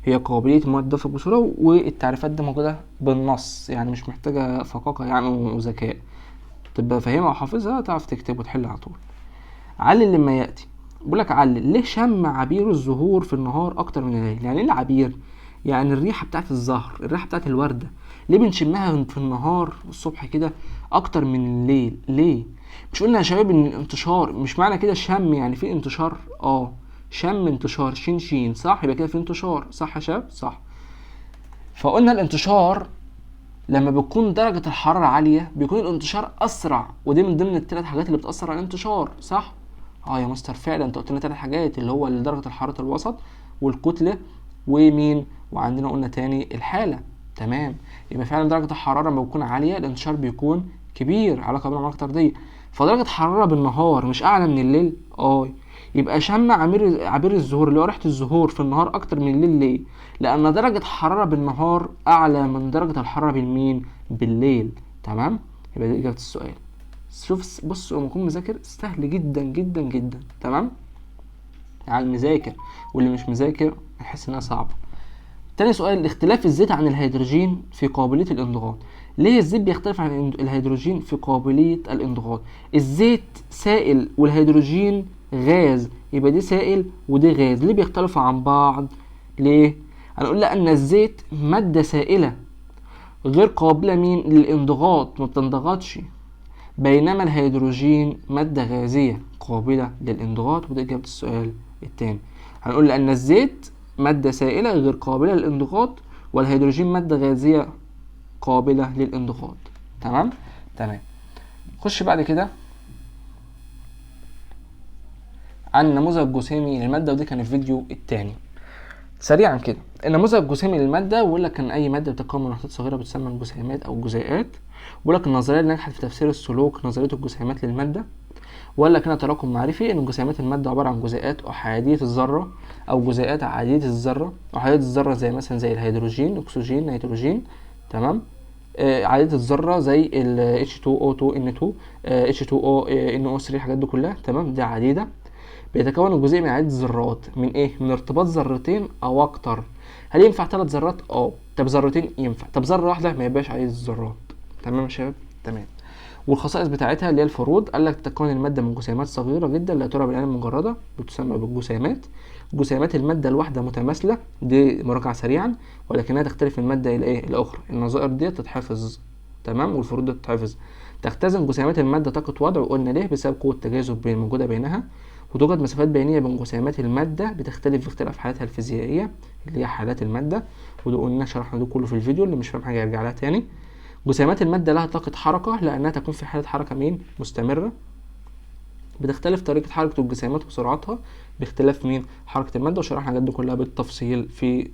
هي قابلية المواد تدفق بسهولة، والتعريفات دي موجودة بالنص يعني مش محتاجة فقاقة يعني وذكاء، تبقى فاهمها وحافظها تعرف تكتب وتحل على طول. علل لما يأتي، بيقولك علل ليه شم عبير الزهور في النهار أكتر من الليل. يعني ايه العبير؟ يعني الريحة بتاعت الزهر، الريحة بتاعت الوردة، ليه بنشمها في النهار الصبح كده أكتر من الليل؟ ليه؟ مش قلنا يا شباب إن الانتشار مش معنى كده شم يعني في انتشار؟ شم انتشار شين شين صح، يبقى كده في انتشار صح يا شباب؟ صح. فقلنا الانتشار لما بتكون درجة الحرارة عالية بيكون الانتشار أسرع، ودي من ضمن الثلاث حاجات اللي بتأثر على الانتشار صح؟ يا مستر فعلا انت قلت لنا 3 حاجات، اللي هو درجة الحرارة الوسط والكتلة ومين، وعندنا قلنا تاني الحالة. تمام، يبقى فعلا درجة الحرارة لما بتكون عالية الانتشار بيكون كبير، علاقة بين العلاقة الطردية. فدرجة حرارة بالنهار مش أعلى من الليل؟ يبقى شم عبير الزهور اللي هو ريحة الزهور في النهار أكتر من الليل. ليه؟ لأن درجة حرارة بالنهار أعلى من درجة الحرارة بالليل. تمام؟ يبقى دي إجابة السؤال. شوف بص لما اكون مذاكر سهل جدا جدا جدا. تمام، على المذاكر واللي مش مذاكر يحس انها صعبه. تاني سؤال، اختلاف الزيت عن الهيدروجين في قابليه الانضغاط. ليه الزيت بيختلف عن الهيدروجين في قابليه الانضغاط؟ الزيت سائل والهيدروجين غاز، يبقى دي سائل ودي غاز، ليه بيختلفوا عن بعض؟ ليه؟ هنقول لان الزيت ماده سائله غير قابله للانضغاط، ما بتنضغطش، بينما الهيدروجين مادة غازية قابلة للانضغاط. وده إجابة السؤال التاني. هنقول لأن الزيت مادة سائلة غير قابلة للانضغاط، والهيدروجين مادة غازية قابلة للانضغاط. تمام؟ تمام. خش بعد كده عن النموذج الجسيمي للمادة، ودي كان الفيديو التاني. سريعا كده، النموذج الجسيمي للمادة بيقول لك ان اي مادة بتتكون من نقطات صغيرة بتسمى الجسيمات او الجزيئات. بيقول لك النظرية اللي نجحت في تفسير السلوك نظرية الجسيمات للمادة. وقال لك هنا تراكم معرفي ان جسيمات المادة عبارة عن جزيئات احادية الذرة او جزيئات عادية الذرة. احادية الذرة زي مثلا زي الهيدروجين، اكسجين، نيتروجين. تمام. عادية الذرة زي ال H2O2N2 H2O NO3 الحاجات دي كلها. تمام، دي عديدة. بيتكون الجزيء من عدة ذرات، من ايه؟ من ارتباط ذرتين او اكتر. هل ينفع 3 ذرات؟ طب ذرتين ينفع، طب ذره واحده ما يبقاش عدد الذرات. تمام يا شباب؟ تمام. والخصائص بتاعتها اللي هي الفروض، قال لك تكون الماده من جسيمات صغيره جدا لا ترى بالعين المجرده بتسمى بالجسيمات. جسيمات الماده الواحده متماثله، دي مراجعه سريعا، ولكنها تختلف من ماده الى ايه الاخرى. النظائر دي تتحفظ. تمام، والفروض دي تتحفظ. تختزن جسيمات الماده طاقه وضع، وقلنا ليه؟ بسبب قوه التجاذب الموجوده بينها. وتوجد مسافات بينية بين جسيمات المادة بتختلف باختلاف حالاتها الفيزيائية اللي هي حالات المادة، وده قلنا شرحنا ده كله في الفيديو، اللي مش فاهم حاجة يرجع لها تاني. جسيمات المادة لها طاقة حركة لأنها تكون في حالة حركة مستمرة. بتختلف طريقة حركة الجسيمات وسرعتها باختلاف حركة المادة، وشرحنا الحاجات دي كلها بالتفصيل في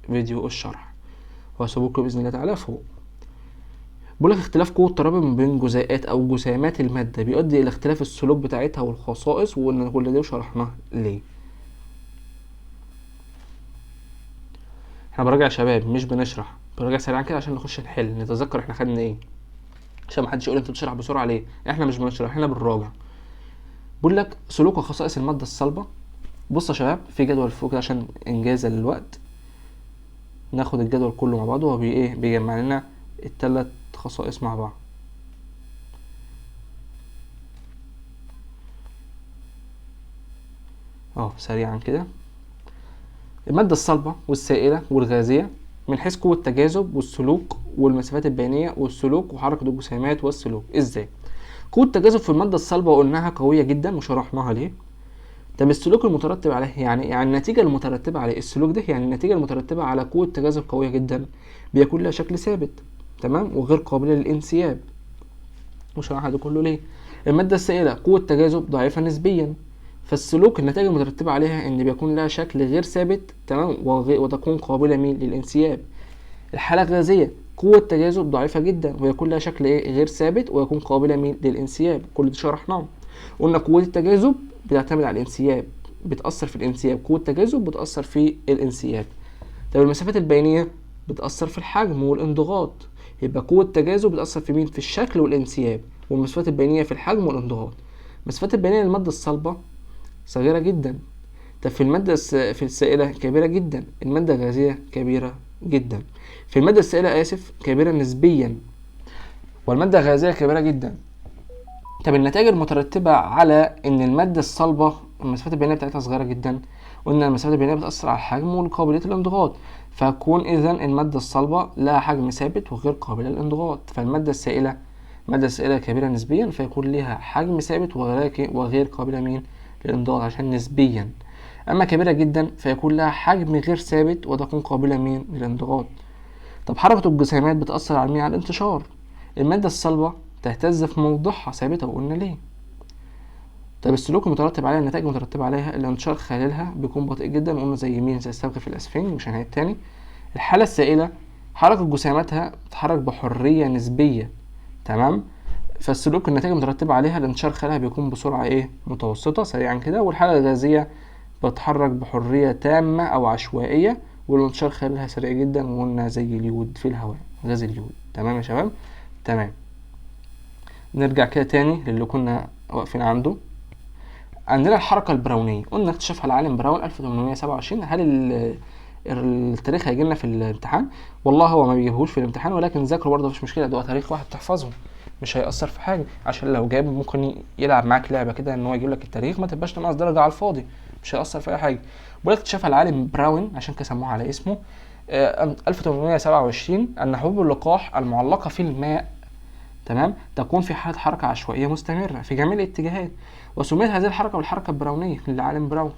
فيديو الشرح، وهسيبكم بإذن الله تعالى فوق. بقول لك اختلاف قوة الترابط ما بين جزيئات أو جسيمات المادة بيؤدي إلى اختلاف السلوك بتاعتها والخصائص، وقلنا كل ده وشرحناه ليه. احنا براجع يا شباب مش بنشرح، براجع سريعا كده عشان نخش نحل نتذكر احنا خدنا ايه، عشان محدش يقول انت بتشرح بسرعة ليه. احنا مش بنشرح، احنا بنراجع. بقول لك سلوك وخصائص المادة الصلبة. بص يا شباب في جدول فوق كده عشان انجازا للوقت، ناخد الجدول كله مع بعضه، وهو بيجمع لنا الثلاث خصائص مع بعض. سريعا كده، المادة الصلبة والسائلة والغازية من حيث قوة التجاذب والسلوك والمسافات البينية والسلوك وحركة الجسيمات والسلوك. ازاي؟ قوة التجاذب في المادة الصلبة قلناها قوية جدا وشرحناها ليه. طب السلوك المترتب عليه يعني النتيجة المترتبة عليه السلوك ده، يعني النتيجة المترتبة على قوة تجاذب قوية جدا بيكون لها شكل ثابت. تمام، وغير قابلة للانسياب، وشرحنا ده كله ليه. المادة السائلة قوة تجاذب ضعيفة نسبيا، فالسلوك النتائج المترتبة عليها ان بيكون لها شكل غير ثابت. تمام، وتكون قابلة للانسياب. الحالة الغازية قوة تجاذب ضعيفة جدا ويكون لها شكل غير ثابت ويكون قابلة للانسياب. كل ده شرحناه. قلنا قوة التجاذب بتعتمد على الانسياب، بتأثر في الانسياب. قوة التجاذب بتأثر في الانسياب. طب المسافات البينية بتأثر في الحجم والانضغاط. يبقى قوة التجاذب بتأثر في في الشكل والانسياب، والمسافات البينية في الحجم والانضغاط. المسافات البينية للمادة الصلبة صغيرة جدا، طب في في السائلة كبيرة جدا، المادة الغازية كبيرة جدا. في المادة السائلة كبيرة نسبيا، والمادة الغازية كبيرة جدا. طب النتائج المترتبة على ان المادة الصلبة المسافات البينية بتاعتها صغيرة جدا، وان المسافات البينية بتأثر على الحجم وقابلية الانضغاط، فهتكون اذا المادة الصلبة لها حجم ثابت وغير قابلة للانضغاط. فالمادة السائلة كبيرة نسبيا، فيكون لها حجم ثابت وغير قابلة للانضغاط عشان نسبيا. اما كبيرة جدا فيكون لها حجم غير ثابت وتكون قابلة للانضغاط. طب حركة الجسيمات بتأثر على الانتشار. المادة الصلبة تهتز في موضعها ثابتة، وقلنا ليه. طب السلوك المترتب عليها، النتائج المترتبة عليها، الانتشار خلالها بيكون بطيء جدا، وقلنا زي الصبغ في الأسفنج، مش هنعيد تاني. الحالة السائلة حركة جسيماتها بتتحرك بحرية نسبية، تمام. فالسلوك النتائج المترتبة عليها الانتشار خلالها بيكون بسرعة متوسطة سريعا كده. والحالة الغازية بتتحرك بحرية تامة أو عشوائية، والانتشار خلالها سريع جدا، وقلنا زي اليود في الهواء، غاز اليود. تمام يا شباب؟ تمام. نرجع كده تاني للي كنا واقفين عنده. عندنا الحركة البراونية، قلنا اكتشفها العالم براون 1827. هل التاريخ هيجي لنا في الامتحان؟ والله هو ما بيجيبهوش في الامتحان، ولكن ذاكره برضه مفيش مشكلة، ده تاريخ واحد تحفظه، مش هيأثر في حاجة. عشان لو جاب ممكن يلعب معاك لعبة كده ان هو يجيب لك التاريخ، ما تبقاش تنقص درجة على الفاضي، مش هيأثر في اي حاجة. بقول لك اكتشفها العالم براون عشان كده سموه على اسمه 1827، ان حبوب اللقاح المعلقة في الماء، تمام، تكون في حالة حركة عشوائية مستمرة في جميع الاتجاهات، وسميت هذه الحركة بالحركة البراونية للعالم براون.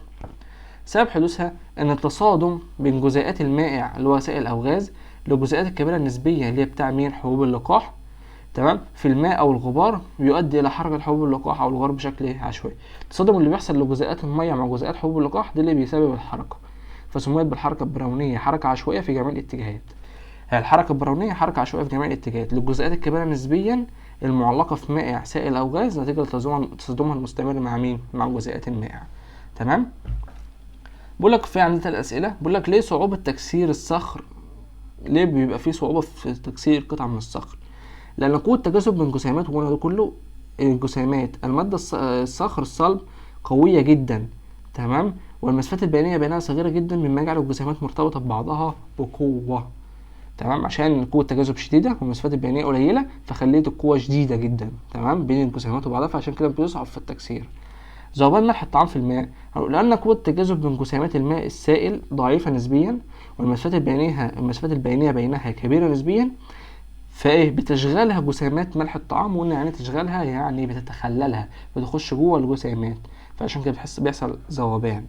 سبب حدوثها ان التصادم بين جزيئات المائع اللي هو سائل او غاز للجزيئات الكبيرة النسبية اللي هي بتاع حبوب اللقاح، تمام، في الماء او الغبار، بيؤدي الى حركة حبوب اللقاح او الغبار بشكل عشوائي. التصادم اللي بيحصل لجزيئات المية مع جزيئات حبوب اللقاح ده اللي بيسبب الحركة، فسميت بالحركة البراونية حركة عشوائية في جميع الاتجاهات. هي الحركة البراونية حركة عشوائية في جميع الاتجاهات للجزيئات الكبيرة نسبيا المعلقة في مائع سائل أو غاز نتيجة تصادمها المستمر مع جزيئات المائع. تمام. بقول لك في عندنا 3 أسئلة. بقول لك ليه صعوبة تكسير الصخر؟ ليه بيبقى فيه صعوبة في تكسير قطعة من الصخر؟ لأن قوة التجاذب بين جسيمات، وقلنا ده كله الجسيمات المادة الصخر الصلب قوية جدا، تمام، والمسافات البينية بينها صغيرة جدا، مما يجعل الجسيمات مرتبطة ببعضها بقوة، تمام، عشان قوة التجاذب شديدة والمسافات البينية قليلة، فخليت القوة شديدة جدا، تمام، بين الجسيمات وبعضها، فعشان كده بيصعب في التكسير. ذوبان ملح الطعام في الماء، لأن قوة التجاذب بين جسيمات الماء السائل ضعيفة نسبيا، والمسافات البينية بينها كبيرة نسبيا، بتشغلها جسيمات ملح الطعام. وقلنا يعني تشغلها يعني بتتخللها، بتخش جوه الجسيمات، فعشان كده بيحصل ذوبان.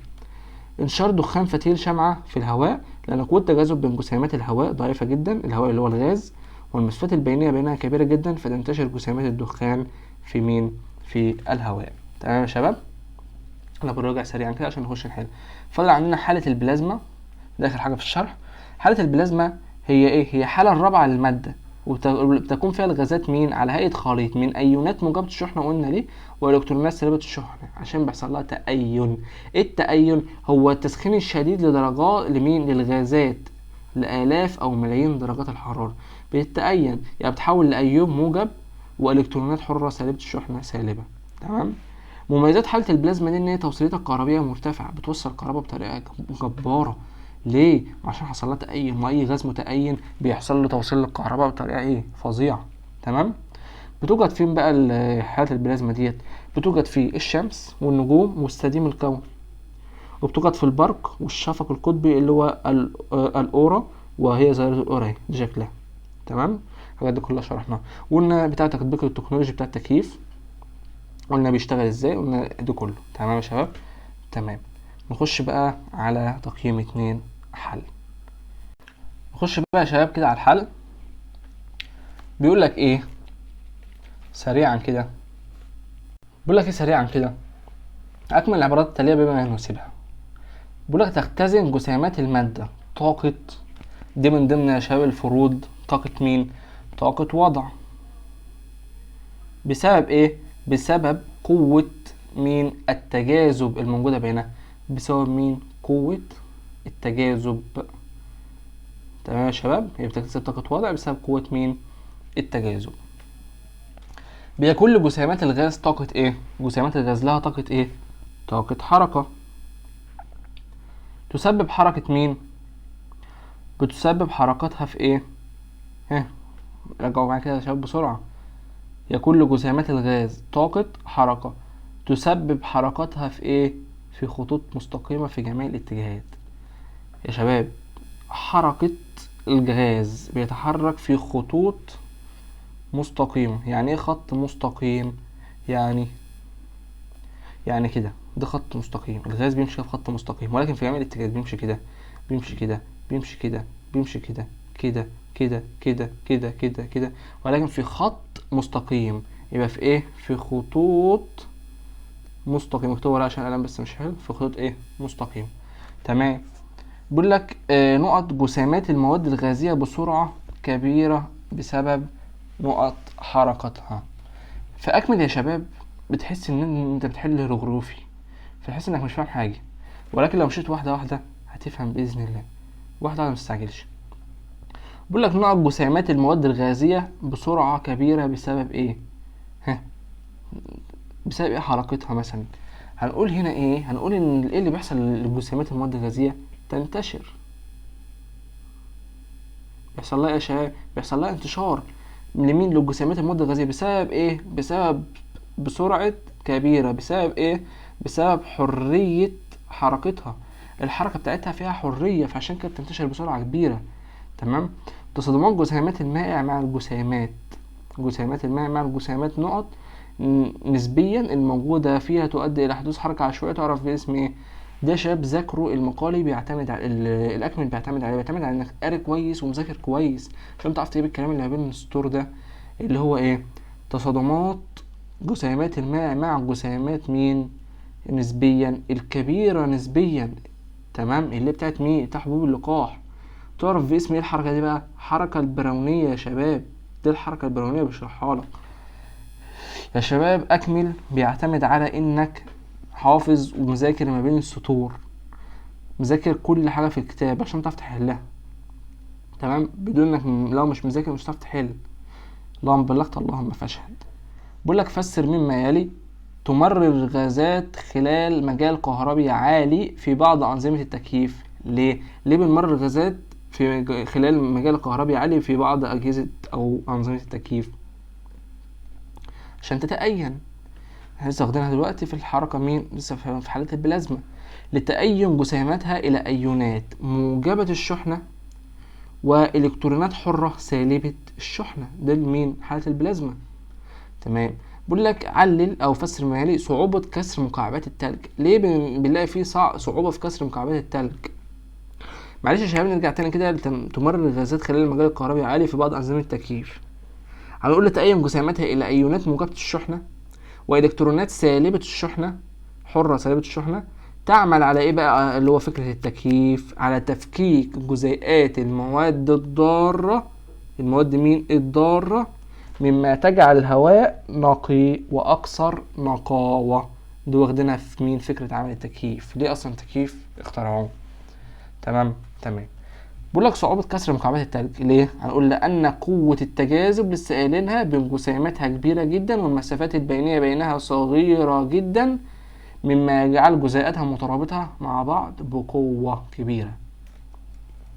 انتشار دخان فتيل شمعة في الهواء، لأن قوة التجاذب بين جسيمات الهواء ضعيفة جدا، الهواء اللي هو الغاز، والمسافات البينية بينها كبيرة جدا، فتنتشر جسيمات الدخان في الهواء. تمام يا شباب؟ انا بنراجع سريعا كده عشان نخش نحل. فضل عندنا حالة البلازما، ده آخر حاجة في الشرح. حالة البلازما هي حالة الرابعة للمادة، وبتكون فيها الغازات على هيئة خليط من أيونات موجبة الشحنة، قلنا ليه، وإلكترونات سالبة الشحنة، عشان بيحصل لها تأين. التأين هو التسخين الشديد لدرجات للغازات لآلاف أو ملايين درجات الحرارة، بتتأين يعني بتحول لأيون موجب وإلكترونات حرة سالبة الشحنة سالبة. تمام. مميزات حالة البلازما دي ان هي توصيلتها الكهربية مرتفعة، بتوصل الكهرباء بطريقة جبارة. ليه؟ عشان حصل لها تأين، واي غاز متأين بيحصل له توصيل للكهرباء بطريقة فظيعة. تمام. بتوجد فين بقى حالة البلازما ديت؟ بتوجد في الشمس والنجوم واستديم الكون، وبتوجد في البرق والشفق القطبي اللي هو الأورا، وهي ظاهرة الأورا دي شكلها. تمام. الحاجات دي كلها شرحناها. وقلنا بتاع تطبيق التكنولوجي بتاع التكييف، قلنا بيشتغل ازاي، قلنا ده كله. تمام يا شباب؟ تمام. نخش بقى على تقييم 2 حل. نخش بقى يا شباب كده على الحل. بيقول لك ايه سريعا كده؟ اكمل العبارات التاليه بما يناسبها. بيقول لك تختزن جسيمات الماده طاقه، دي من ضمن يا شباب الفروض، طاقه طاقه وضع. بسبب ايه؟ بسبب قوه التجاذب الموجوده بينها، بسبب قوه التجاذب. تمام يا شباب؟ هي بتكتسب طاقة وضع بسبب قوة التجاذب. بيكون لجسيمات الغاز طاقة ايه؟ جسيمات الغاز لها طاقة ايه؟ طاقة حركة. تسبب حركة مين؟ بتسبب حركتها في ايه؟ ها، رجعوا معايا كده يا شباب بسرعة. يكون لجسيمات الغاز طاقة حركة تسبب حركتها في ايه؟ في خطوط مستقيمة في جميع الاتجاهات. يا شباب، حركة الغاز بيتحرك في خطوط مستقيمة. يعني ايه خط مستقيم؟ يعني كده، ده خط مستقيم، الغاز بيمشي في خط مستقيم، ولكن في جميع الاتجاهات بيمشي كده، بيمشي كده، بيمشي كده، بيمشي كده، كده كده كده كده كده كده، ولكن في خط مستقيم. يبقى في ايه؟ في خطوط مستقيم. اكتبوا ورقة عشان القلم بس مش حلو. في خطوط ايه؟ مستقيم. تمام. بيقول لك نقط جسيمات المواد الغازية بسرعة كبيرة بسبب نقط حركتها. فأكمل يا شباب. بتحس ان انت بتحل هيروغليفي، فتحس انك مش فاهم حاجة، ولكن لو مشيت واحدة واحدة هتفهم بإذن الله. واحدة واحدة، متستعجلش. بيقول لك نقط جسيمات المواد الغازية بسرعة كبيرة بسبب ايه؟ ها، بسبب ايه حركتها مثلا؟ هنقول هنا ايه؟ هنقول ان ايه اللي بيحصل لجسيمات المواد الغازية؟ تنتشر. بيحصل لها ايه يا شباب؟ بيحصل لها انتشار. لمين؟ لجسيمات المواد الغازية. بسبب ايه؟ بسبب بسرعة كبيرة. بسبب ايه؟ بسبب حرية حركتها. الحركة بتاعتها فيها حرية، فعشان كده بتنتشر بسرعة كبيرة. تمام. تصادمات جسيمات المائع مع الجسيمات. جسيمات المائع مع الجسيمات نقط نسبيا الموجودة فيها تؤدي إلى حدوث حركة عشوائية تعرف باسم ايه؟ ده شباب ذاكروا المقالي. بيعتمد على الأكمل، بيعتمد على إنك قاري كويس ومذاكر كويس عشان تعرف تجيب الكلام اللي ما بين السطور ده، اللي هو ايه؟ تصادمات جسيمات المائع مع جسيمات مين؟ نسبيا الكبيرة نسبيا. تمام. اللي بتاعت مين؟ بتاع حبوب اللقاح. تعرف باسم ايه الحركة دي بقى؟ حركة البراونية يا شباب. دي الحركة البراونية بشرحها لك يا شباب. أكمل بيعتمد على إنك حافظ ومذاكر ما بين السطور، مذاكر كل حاجة في الكتاب عشان تعرف تحلها. تمام. بدون انك لو مش مذاكر مش هتعرف تحل. اللهم بلغت اللهم فاشهد. بقول لك فسر مما يلي. تمرر غازات خلال مجال كهربي عالي في بعض أنظمة التكييف. ليه بنمرر غازات في خلال مجال كهربي عالي في بعض أجهزة أو أنظمة التكييف؟ عشان تتأين. لسه واخدينها دلوقتي في الحركة مين؟ لسه في حالة البلازما. لتأين جسيماتها إلى أيونات موجبة الشحنة وإلكترونات حرة سالبة الشحنة. ده مين؟ حالة البلازما. تمام. بقول لك علل او فسر ما يلي صعوبة كسر مكعبات التلج. ليه بنلاقي فيه صعوبة في كسر مكعبات التلج؟ معلش يا شباب، نرجع تاني كده. تمرر الغازات خلال المجال الكهربي عالي في بعض أنظمة التكييف. هنقول لتأين جسيماتها إلى أيونات موجبة الشحنة وإلكترونات سالبة الشحنة، حرة سالبة الشحنة. تعمل على إيه بقى؟ اللي هو فكرة التكييف، على تفكيك جزيئات المواد الضارة. المواد مين؟ الضارة. مما تجعل الهواء نقي وأكثر نقاوة. دي واخدينها في مين؟ فكرة عمل التكييف. ليه أصلا التكييف اخترعوه؟ تمام. بقول لك صعوبة كسر مكعبات التلج. ليه؟ هنقول لأن قوة التجاذب لسائلينها بين جسيماتها كبيرة جدا والمسافات البينية بينها صغيرة جدا، مما يجعل جزيئاتها مترابطة مع بعض بقوة كبيرة.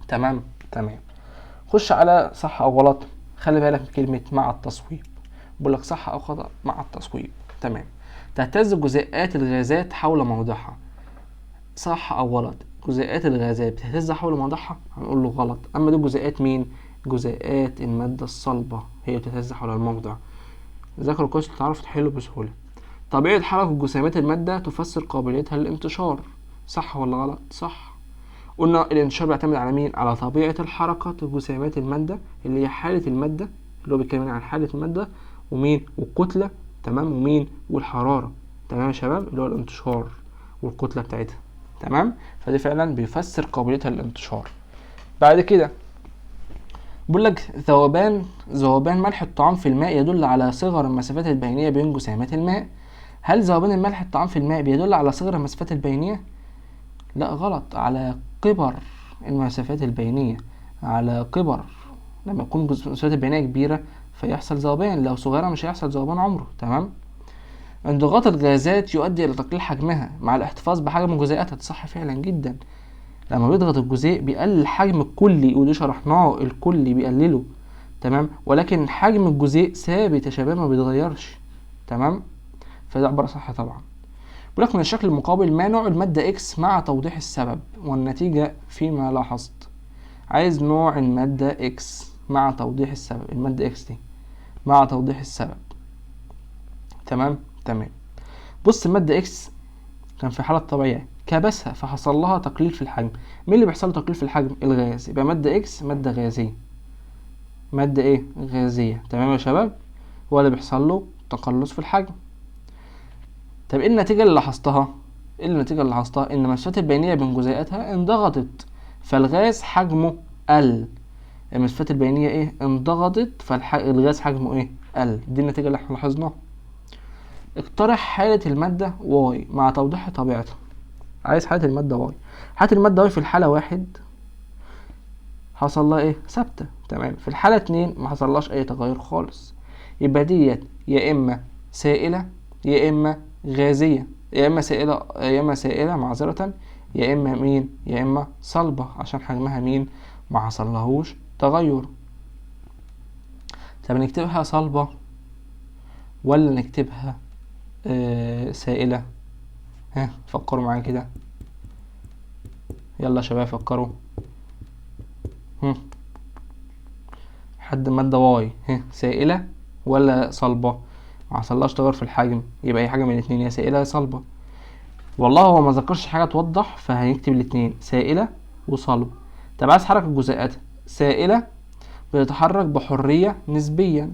تمام. خش على صح أو غلط. خلي بالك من كلمة مع التصويب. بقول لك صح أو خطأ مع التصويب. تمام. تهتز جزيئات الغازات حول موضعها. صح أو غلط؟ جزيئات الغازات بتهتز حول موضعها؟ هنقول له غلط. أما دي جزيئات مين؟ جزيئات المادة الصلبة هي بتهتز حول الموضع. ذاكروا كويس تعرف تحله بسهولة. طبيعة حركة جسيمات المادة تفسر قابليتها للانتشار. صح ولا غلط؟ صح. قلنا الانتشار بيعتمد على مين؟ على طبيعة الحركة جسيمات المادة اللي هي حالة المادة، اللي هو بيتكلم عن حالة المادة، ومين؟ والكتلة. تمام. ومين؟ والحرارة. تمام يا شباب، اللي هو الانتشار والكتلة بتاعتها. تمام. فدي فعلا بيفسر قابليتها للانتشار. بعد كده بيقول لك ذوبان ملح الطعام في الماء يدل على صغر المسافات البينية بين جسيمات الماء. هل ذوبان الملح الطعام في الماء بيدل على صغر المسافات البينية؟ لا غلط، على كبر المسافات البينية. على كبر. لما يكون المسافات البينية كبيرة فيحصل ذوبان، لو صغيرة مش هيحصل ذوبان عمره. تمام. انضغاط الغازات يؤدي إلى تقليل حجمها مع الاحتفاظ بحجم جزيئاتها. صح فعلا جدا. لما بيضغط الجزيء بيقلل الحجم الكلي، ودي شرحناه، الكلي بيقلله. تمام، ولكن حجم الجزيء ثابت يا شباب ما بيتغيرش. تمام، فده عبارة صح طبعا. بيقول لك من الشكل المقابل ما نوع المادة اكس مع توضيح السبب والنتيجة فيما لاحظت. عايز نوع المادة اكس مع توضيح السبب، المادة اكس دي مع توضيح السبب. تمام. بص المادة اكس كان في حالة طبيعية كبسها فحصل لها تقليل في الحجم. مين اللي بيحصل له تقليل في الحجم؟ الغاز. يبقى مادة اكس مادة غازية. مادة ايه؟ غازية. تمام يا شباب، هو اللي بيحصل له تقلص في الحجم. طب ايه النتيجة اللي لاحظتها؟ ان المسافات البينية بين جزيئاتها انضغطت فالغاز حجمه قل. المسافات البينية ايه؟ انضغطت فالغاز حجمه ايه؟ قل. دي النتيجة اللي احنا لاحظناها. اقترح حالة المادة واي مع توضيح طبيعتها. عايز حالة المادة واي. حالة المادة واي في الحالة 1 حصل لها ايه؟ ثابتة. تمام. في الحالة 2 ما حصلهاش اي تغير خالص. يبقى ديت يا اما سائلة يا اما غازية، يا اما سائلة معذرة، يا اما مين؟ يا اما صلبة عشان حجمها مين؟ ما حصلهوش تغير. طب نكتبها صلبة ولا نكتبها سائلة؟ ها فكروا معايا كده، يلا يا شباب فكروا. حد المادة واي سائلة ولا صلبة؟ ما حصلهاش تغير في الحجم، يبقى اي حاجة من الاتنين، يا سائلة يا صلبة. والله هو ما ذكرش حاجة توضح فهنكتب الاتنين سائلة وصلبة. طب عايز حركة جزيئاتها. سائلة بتتحرك بحرية نسبيا،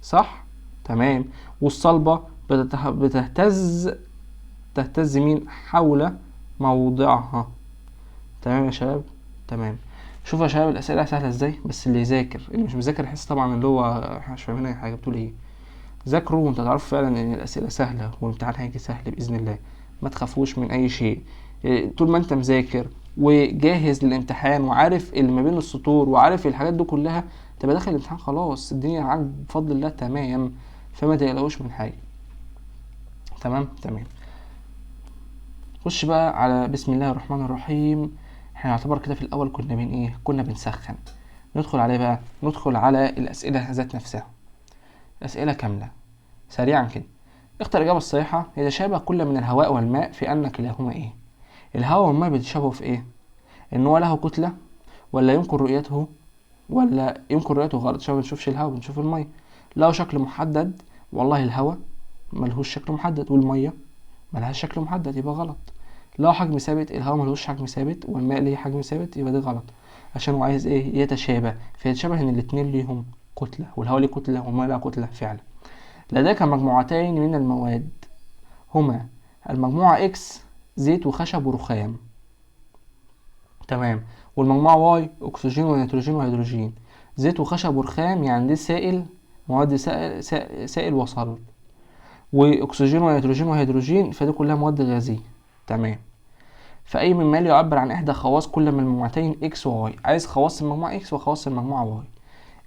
صح؟ تمام. والصلبة تهتز مين؟ حول موضعها. تمام يا شباب. تمام. شوف يا شباب الأسئلة سهلة ازاي، بس اللي يذاكر، اللي مش مذاكر يحس طبعا اللي هو احنا مش فاهمين اي حاجة بتقول ايه. ذاكروا وانت تعرف فعلا ان الأسئلة سهلة والامتحان هيجي سهل بإذن الله. ما تخافوش من اي شيء. طول ما انت مذاكر وجاهز للامتحان وعارف اللي ما بين السطور وعارف الحاجات دي كلها، تبقى داخل الامتحان خلاص الدنيا معاك بفضل الله تمام، فما تقلقوش من حاجة. تمام. خش بقى على بسم الله الرحمن الرحيم. احنا نعتبر كده في الاول كنا بنسخن. ندخل عليه بقى، ندخل على الاسئله ذات نفسها، اسئله كامله سريعا كده. اختر الاجابه الصحيحه. يتشابه كل من الهواء والماء في ان كلاهما ايه؟ الهواء والماء بيتشابهوا في ايه؟ ان هو له كتله ولا يمكن رؤيته غلط. عشان ما بنشوفش الهواء بنشوف الميه. له شكل محدد. والله الهواء ملهوش شكل محدد والميه ملهاش شكل محدد، يبقى غلط. له حجم ثابت. الهواء ملهوش حجم ثابت والماء ليه حجم ثابت، يبقى ده غلط. عشان هو عايز ايه؟ يتشابه. فيتشابه ان الاتنين ليهم كتلة، والهواء ليه كتلة والماء لها كتلة فعلا. لديك مجموعتين من المواد هما المجموعة اكس زيت وخشب ورخام. تمام. والمجموعة واي اكسجين ونيتروجين وهيدروجين. زيت وخشب ورخام يعني دي سائل، مواد سائل وصلب. واكسجين ونيتروجين وهيدروجين فدي كلها مواد غازية. تمام. فأي من مال يعبر عن إحدى خواص كل من المجموعتين إكس وواي. عايز خواص المجموعة إكس وخواص المجموعة واي.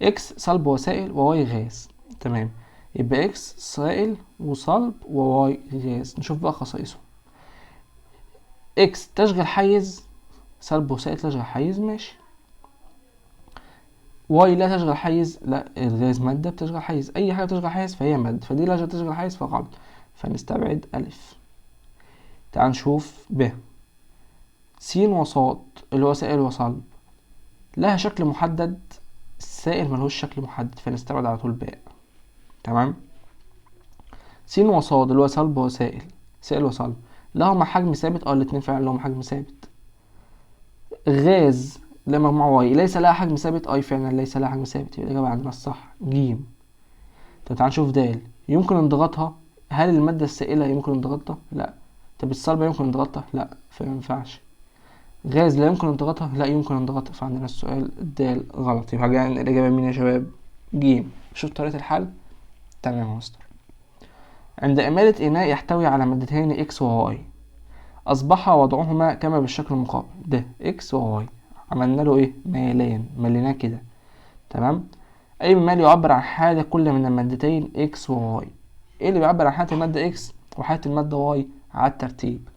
إكس صلب وسائل وواي غاز. تمام. يبقى إكس سائل وصلب وواي غاز. نشوف بقى خصائصهم. إكس تشغل حيز، صلب وسائل تشغل حيز، ماشي. واي لا تشغل حيز، لا الغاز مادة بتشغل حيز، أي حاجة بتشغل حيز فهي مادة، فدي لا تشغل حيز فغلط، فنستبعد ألف. تعال نشوف ب. س وصاد اللي هو سائل وصلب لها شكل محدد، السائل ملهوش شكل محدد فنستبعد على طول باء. تمام. س وصاد اللي هو صلب وسائل، سائل وصلب لهما حجم ثابت. الاتنين فعلا لهم حجم ثابت. غاز لمجموعة واي ليس لها حجم ثابت. فعلا ليس لها حجم ثابت، يبقى الإجابة عندنا الصح ج. طب تعال نشوف د. يمكن انضغاطها. هل المادة السائلة يمكن انضغاطها؟ لا. طب الصلبة يمكن انضغاطها؟ لا، فمينفعش. غاز لا يمكن انضغاطها؟ لا يمكن انضغاطها، فعندنا السؤال د غلط. يبقى جاي الإجابة مين يا شباب؟ ج. شوف طريقة الحل. تمام يا مستر. عند إمالة إناء يحتوي على مادتين إكس وواي أصبح وضعهما كما بالشكل المقابل. ده إكس وواي عملنا له إيه؟ ميلان، مليناه كده. تمام. أي مال يعبر عن حالة كل من المادتين إكس وواي. إيه اللي بيعبر عن حالة المادة إكس وحالة المادة واي على الترتيب؟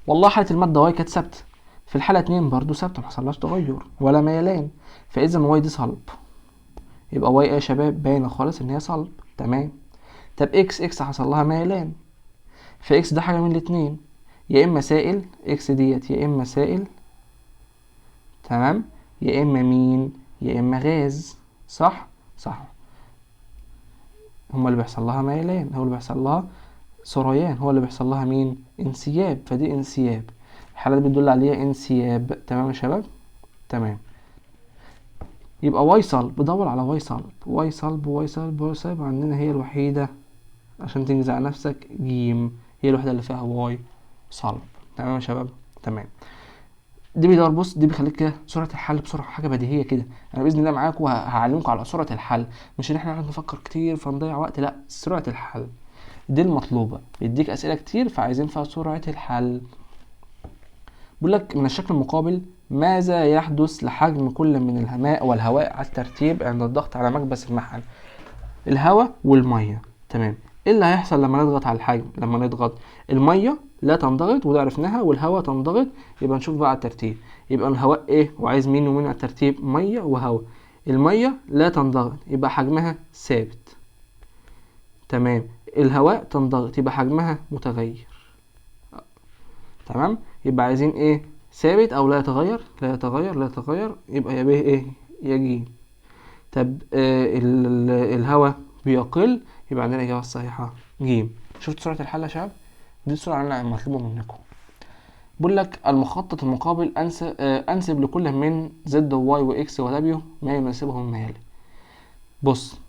والله حالة المادة واي كانت ثابتة، في الحالة 2 برضو ثابتة محصلهاش تغير ولا ميلان، فإذا واي دي صلب. يبقى واي ايه يا شباب؟ باينة خالص إن هي صلب. تمام. طب اكس حصل لها ميلان، فاكس ده حاجة من الاتنين، يا إما سائل اكس ديت، يا إما سائل، تمام، يا إما مين؟ يا إما غاز. صح؟ صح. هما اللي بيحصل لها ميلان، هو اللي بيحصل لها سريان، هو اللي بيحصل لها مين؟ انسياب، فدي انسياب. الحالة دي بتدل عليها انسياب. تمام يا شباب؟ تمام. يبقى واي صلب، بدور على واي صلب، واي صلب، واي صلب، واي صلب، عندنا هي الوحيدة عشان تنجز على نفسك، جيم، هي الوحيدة اللي فيها واي صلب. تمام يا شباب؟ تمام. دي بيدور، بص دي بيخليك كده سرعة الحل بسرعة، حاجة بديهية كده. أنا بإذن الله معاكم هعلمكم على سرعة الحل، مش إن إحنا نقعد نفكر كتير فنضيع وقت، لأ، سرعة الحل دي المطلوبة. بيديك أسئلة كتير فعايزين فيها سرعة الحل. بيقول لك من الشكل المقابل، ماذا يحدث لحجم كل من الماء والهواء على الترتيب عند الضغط على مكبس المحل؟ الهواء والمية. تمام. ايه اللي هيحصل لما نضغط على الحجم؟ لما نضغط المية لا تنضغط وده عرفناها، والهواء تنضغط. يبقى نشوف بقى على الترتيب، يبقى الهواء ايه وعايز مين ومين على الترتيب؟ مية وهواء. المية لا تنضغط يبقى حجمها ثابت. تمام. الهواء تنضغط يبقى حجمها متغير. تمام. يبقى عايزين ايه؟ ثابت او لا يتغير، لا يتغير، لا يتغير، يبقى يا ب ايه يا ج. طب الهواء بيقل، يبقى عندنا الاجابه الصحيحه ج. شفت سرعه الحل يا شباب؟ دي السرعه اللي انا مطلوبه منكم. بقول لك المخطط المقابل انسب لكل من زد وواي واكس ودبليو ما يناسبهم ما يلي. بص،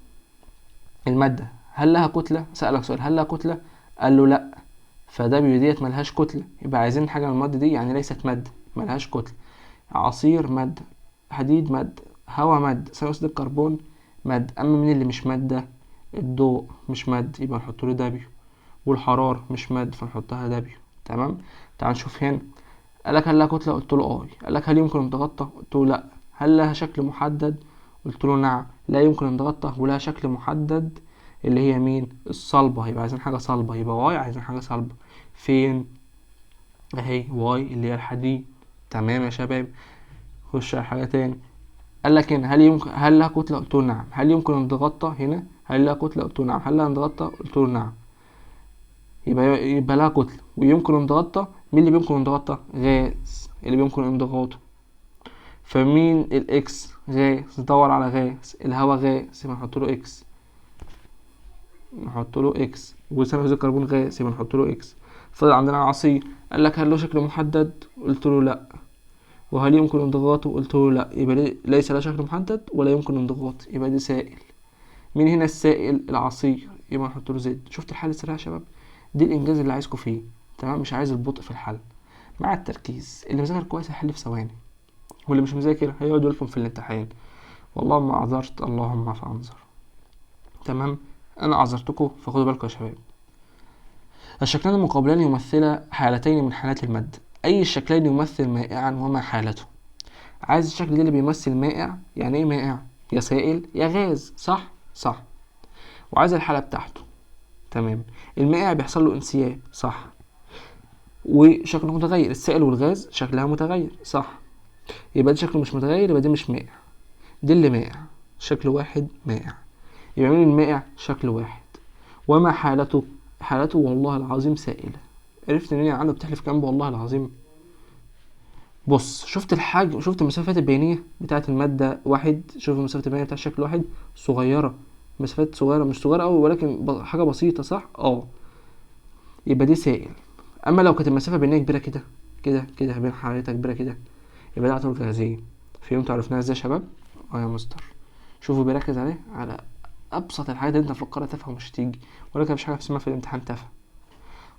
الماده هل لها كتله؟ سألك سؤال هل لها كتله؟ قال له لا، فدبليو ديت ملهاش كتله، يبقى عايزين حاجه من الماده دي يعني ليست ماده، ملهاش كتله. عصير ماده، حديد ماده، هواء ماده، ثاني اكسيد الكربون ماده. اما مين اللي مش ماده؟ الضوء مش ماده، يبقى نحط له دبليو. والحراره مش ماده فنحطها دبليو. تمام. تعال نشوف هنا. قالك هل لها كتله؟ قلت له اي. قالك هل يمكن ان تغطى؟ قلت له لا. هل لها شكل محدد؟ قلت له نعم. لا يمكن ان تغطى ولها شكل محدد، اللي هي مين؟ الصلبه. يبقى عايزين حاجه صلبه، يبقى واي عايزين حاجه صلبه. فين؟ اهي واي اللي هي الحديد. تمام يا شباب. خش على حاجه تاني. قال لك هنا هل لها كتله؟ قلت له نعم. هل يمكن ان تغطى؟ هنا هل لها كتله؟ قلت له نعم. هل لها ان تغطى؟ قلت له نعم. يبقى لها كتله ويمكن ان تغطى. مين اللي بيمكن ان تغطى؟ غاز اللي بيمكن انضغاطه. فمين الاكس؟ غاز. ندور على غاز. الهواء غاز يبقى نحط له اكس، نحط له اكس. وثاني اكسيد الكربون غاز يبقى نحط له اكس. فضل عندنا عصير. قال لك هل له شكل محدد؟ قلت له لا. وهل يمكن انضغاطه؟ قلت له لا. يبقى ليس له شكل محدد ولا يمكن انضغاط، يبقى دي سائل. مين هنا السائل؟ العصير، يبقى نحط له زد. شفت الحل السريع يا شباب؟ دي الانجاز اللي عايزكم فيه. تمام. مش عايز البطء في الحل، مع التركيز. اللي مذاكر كويس هيحل في ثواني، واللي مش مذاكر هيقعد يلفن في الامتحان. والله ما اعذرت اللهم فانظر. تمام. انا اعذرتكم فخدوا بالكم يا شباب. الشكلان المقابلان يمثلا حالتين من حالات المد. اي الشكلين يمثل مائعا وما حالته؟ عايز الشكل ده اللي بيمثل مائع. يعني ايه مائع؟ يا سائل يا غاز. صح؟ صح. وعايز الحالة بتاعته. تمام. المائع بيحصل له انسياب. صح. وشكله متغير. السائل والغاز شكلها متغير. صح. يبقى ده شكله مش متغير، يبقى ده مش مائع. دي اللي مائع، شكل واحد مائع. يبقى مين المائع؟ شكل واحد. وما حالته؟ حالته والله العظيم سائلة. عرفت منين عنه؟ بتحلف جنبه والله العظيم. بص، شفت الحجم، شفت المسافات البينية بتاعة المادة واحد، شوف المسافات البينية بتاعة الشكل واحد صغيرة، مسافات صغيرة، مش صغيرة أوي ولكن حاجة بسيطة. صح؟ يبقى دي سائل. أما لو كانت المسافة البينية كبيرة كده كده كده بين حالتها كبيرة كده، يبقى ده اعتبار غازية. فهمتوا عرفناها ازاي يا شباب؟ يا مستر. شوفوا بيركز عليه، على أبسط الحاجات اللي انت مفكرها تافهة ومش هتيجي، ولكن مفيش حاجة اسمها في الامتحان تافهة.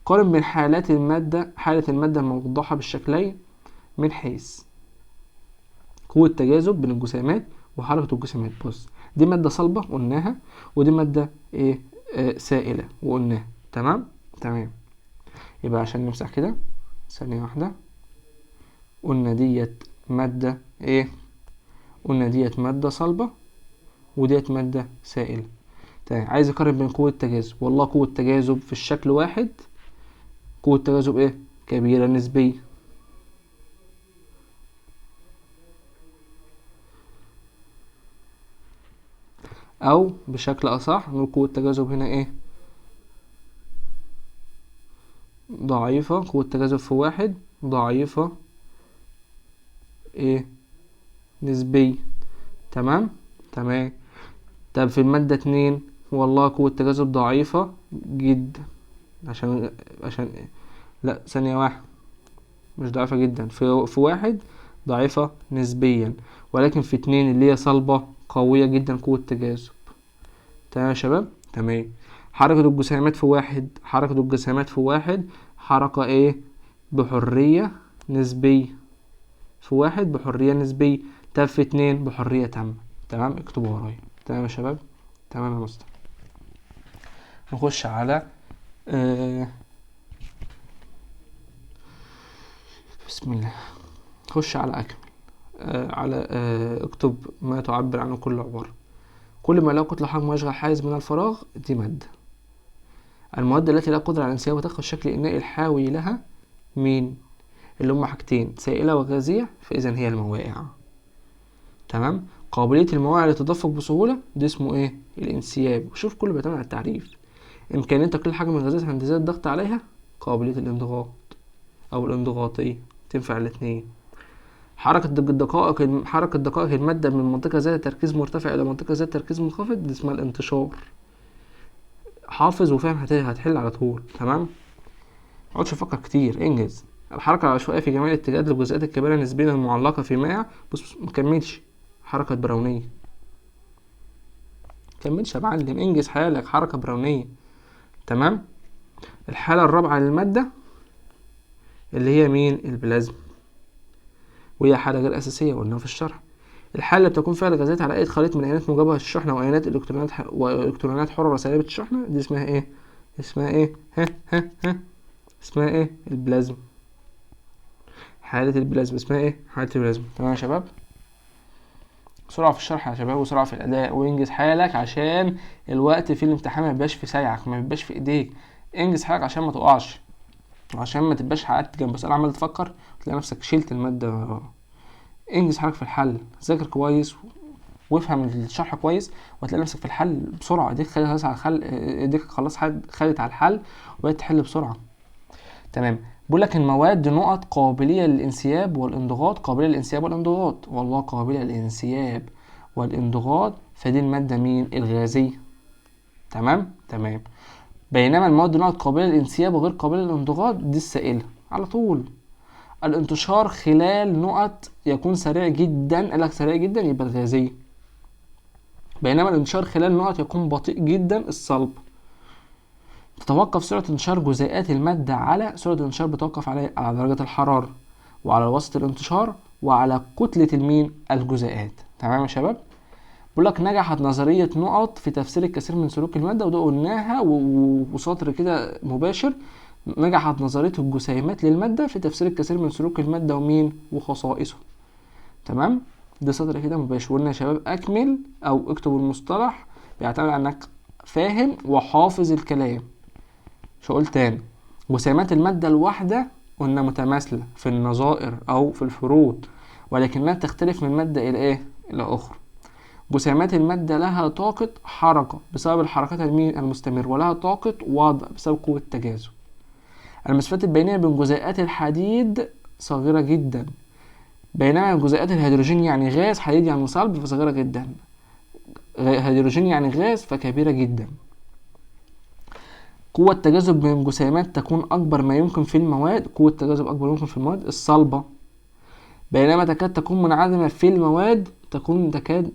قارن بين حالات المادة، حالة المادة الموضحة بالشكلين من حيث قوة تجاذب بين الجسيمات وحركة الجسيمات. بص، دي مادة صلبة قلناها، ودي مادة ايه؟ سائلة وقلناها. تمام. تمام. يبقى عشان نمسح كده ثانية واحدة، قلنا ديت مادة ايه؟ قلنا ديت مادة صلبة وديت مادة سائلة. تمام. عايز اقارن بين قوة تجاذب، والله قوة تجاذب في الشكل واحد، قوة تجاذب ايه؟ كبيرة نسبيا. او بشكل اصح نقول قوة التجاذب هنا ايه؟ ضعيفة. قوة التجاذب في واحد ضعيفة ايه؟ نسبية. تمام. تمام. طب في المادة 2 والله قوة التجاذب ضعيفة جدا. عشان لا، ثانية واحدة، مش ضعيفة جدا. في واحد ضعيفة نسبيا، ولكن في 2 اللي هي صلبة قوية جدا قوة التجاذب. تمام يا شباب. تمام. حركة الجسيمات في واحد حركة ايه؟ بحرية نسبية. في واحد بحرية نسبية. طب في 2 بحرية تامة. تمام. اكتبوا ورايا. تمام يا شباب. تمام يا مستر. نخش على بسم الله. نخش على أكمل. على اكتب ما تعبر عنه كل عبارة. كل ما له كتلة حجم يشغل حيز من الفراغ دي مادة. المواد التي لا قدرة على الانسياب وتأخذ الشكل الإنائي الحاوي لها مين؟ اللي هما حاجتين، سائلة وغازية، فإذا هي الموائع. تمام. قابلية الموائع للتدفق بسهولة دي اسمه ايه؟ الانسياب. وشوف كله بيعتمد على التعريف. إمكانية تقليل حجم الغازات عند زيادة الضغط عليها قابلية الانضغاط أو الانضغاطية، تنفع الاتنين. حركة دقائق المادة من منطقة ذات تركيز مرتفع إلى منطقة ذات تركيز منخفض دي اسمها الانتشار. حافظ وفاهم هتحل على طول. تمام. متقعدش تفكر كتير، انجز. الحركة العشوائية في جميع الاتجاهات للجزيئات الكبيرة نسبيا المعلقة في مائع. بص مكملش. حركة براونية. مكملش يا معلم، انجز حالك. حركة براونية. تمام. الحالة الرابعة للمادة اللي هي مين؟ البلازما، وهي حالة غير أساسية قلناها في الشرح. الحالة اللي بتكون فيها الغازات على أي خليط من أينات موجبة الشحنة وأينات وإلكترونات حرة سالبة الشحنة دي اسمها إيه؟ اسمها إيه؟ البلازما. حالة البلازما اسمها إيه؟ حالة البلازما. تمام يا شباب. سرعة في الشرح يا شباب وسرعة في الأداء، وانجز حالك عشان الوقت في الامتحان ما يبقاش في ساعك، ما يبقاش في إيديك. انجز حالك عشان ما تقعش، عشان ما تبقاش قعدت جنب سؤال عمال تفكر تلاقي نفسك شلت المادة. انجز حالك في الحل، ذاكر كويس وافهم الشرح كويس، وهتلاقي نفسك في الحل بسرعة. ايديك خلاص خدت على الحل وبقيت تحل بسرعة. تمام. بيقول لك المواد نقط قابلية للانسياب والانضغاط. والله قابلة للانسياب والانضغاط، فدي المادة مين؟ الغازية. تمام. تمام. بينما المواد نقط قابلة للانسياب وغير قابلة للانضغاط دي السائلة على طول. الانتشار خلال نقط يكون سريع جدا، قالك سريع جدا يبقى الغازية. بينما الانتشار خلال نقط يكون بطيء جدا، الصلب. تتوقف سرعة انتشار جزيئات المادة على سرعة الانتشار بتوقف على درجة الحرارة وعلى وسط الانتشار وعلى كتلة الجزيئات. تمام يا شباب. بيقول لك نجحت نظرية نقط في تفسير الكثير من سلوك المادة، وده قلناها وسطر كده مباشر. نجحت نظرية الجسيمات للمادة في تفسير الكثير من سلوك المادة ومين وخصائصه. تمام. ده سطر كده مباشر. قلنا يا شباب اكمل او اكتب المصطلح بيعتمد على انك فاهم وحافظ الكلام. شو قلت تاني؟ جسيمات المادة الواحدة قلنا متماثلة في النظائر او في الفروض، ولكنها تختلف من مادة الى ايه؟ الى اخرى. جسيمات المادة لها طاقة حركة بسبب الحركات المستمرة، ولها طاقة وضع بسبب قوة التجاذب. المسافات البينية بين جزيئات الحديد صغيرة جدا، بينما جزيئات الهيدروجين يعني غاز، حديد يعني صلب، فصغيرة جدا. هيدروجين يعني غاز فكبيرة جدا. قوة التجاذب بين الجسيمات تكون أكبر ما يمكن في المواد، قوة التجاذب أكبر ما يمكن في المواد الصلبة، بينما تكاد تكون منعدمة في المواد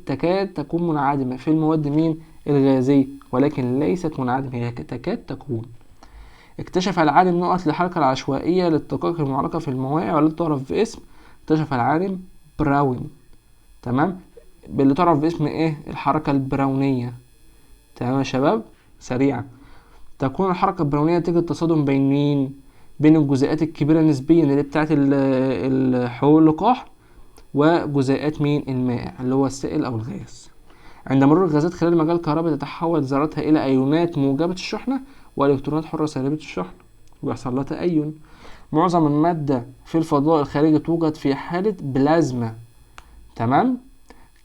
تكاد تكون منعدمة في المواد مين؟ الغازية، ولكن ليست منعدمة، هي تكاد تكون. اكتشف العالم نقط للحركة العشوائية للدقائق المعلقة في الموائع والتي تعرف باسم، اكتشف العالم براون. تمام. اللي تعرف باسم ايه؟ الحركة البراونية. تمام يا شباب. سريعا. تكون الحركة البراونية نتيجة تصادم بين مين؟ بين الجزيئات الكبيرة نسبيا اللي بتاعت الحبوب اللقاح وجزيئات مين؟ المائع اللي هو السائل او الغاز. عند مرور الغازات خلال مجال الكهرباء تتحول ذراتها الى ايونات موجبة الشحنة والكترونات حرة سالبة الشحنة، ويحصل لها تأين. معظم المادة في الفضاء الخارجي توجد في حالة بلازما. تمام.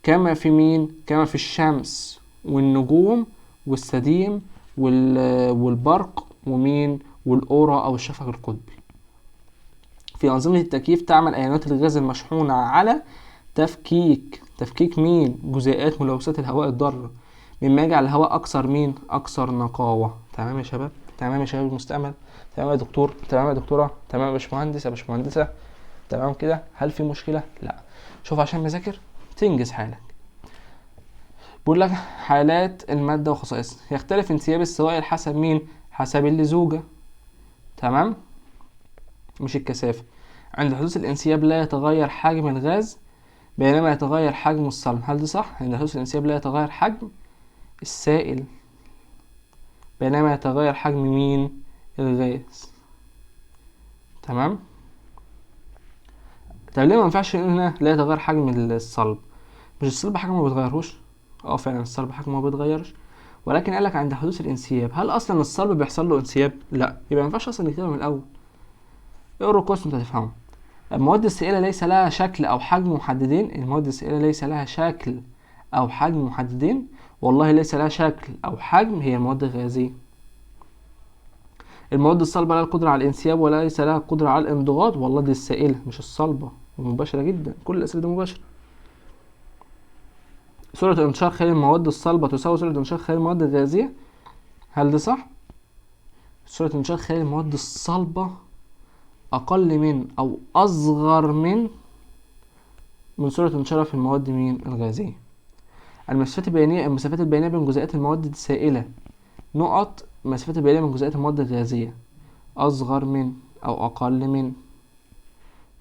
كما في مين؟ كما في الشمس والنجوم والسديم والبرق ومين؟ والأورا أو الشفق القطبي. في أنظمة التكييف تعمل أيونات الغاز المشحونة على تفكيك مين؟ جزيئات ملوثات الهواء الضارة، مما يجعل الهواء أكثر مين؟ أكثر نقاوة. تمام يا شباب؟ تمام يا شباب المستعمل؟ تمام يا دكتور؟ تمام يا دكتورة؟ تمام يا باشمهندس؟ يا باشمهندسة؟ تمام كده؟ هل في مشكلة؟ لا. شوف عشان مذاكر تنجز حالك. بيقول لك حالات المادة وخصائصها. يختلف انسياب السوائل حسب مين؟ حسب اللزوجة. تمام؟ مش الكثافة. عند حدوث الانسياب لا يتغير حجم الغاز بينما يتغير حجم الصلب. هل ده صح؟ عند حدوث الانسياب لا يتغير حجم السائل بينما يتغير حجم مين؟ الغاز. تمام. طب ليه ما ينفعش هنا لا يتغير حجم الصلب؟ مش الصلب حجمه ما بيتغيرهوش؟ فعلا الصلب حجمه ما بيتغيرش، ولكن قالك عند حدوث الانسياب. هل اصلا الصلب بيحصل له انسياب؟ لا، يبقى ما ينفعش اصلا نكتبها من الاول. اقرا الكورس انت هتفهمه. المواد السائله ليس لها شكل او حجم محددين. المواد السائله ليس لها شكل او حجم محددين. والله ليس لها شكل او حجم، هي المواد الغازيه. المواد الصلبه لها القدره على الانسياب وليس لها القدره على الانضغاط. والله دي السائله مش الصلبه، مباشره جدا، كل الاسئله دي مباشره. سرعه انتشار خلال المواد الصلبه تساوي سرعه انتشار خلال المواد الغازيه. هل ده صح؟ سرعه انتشار خلال المواد الصلبه اقل من او اصغر من سرعه انتشارها في المواد مين؟ الغازيه. المسافات البينيه بين جزيئات المواد السائله المسافات البينيه بين جزيئات المواد الغازيه اصغر من او اقل من.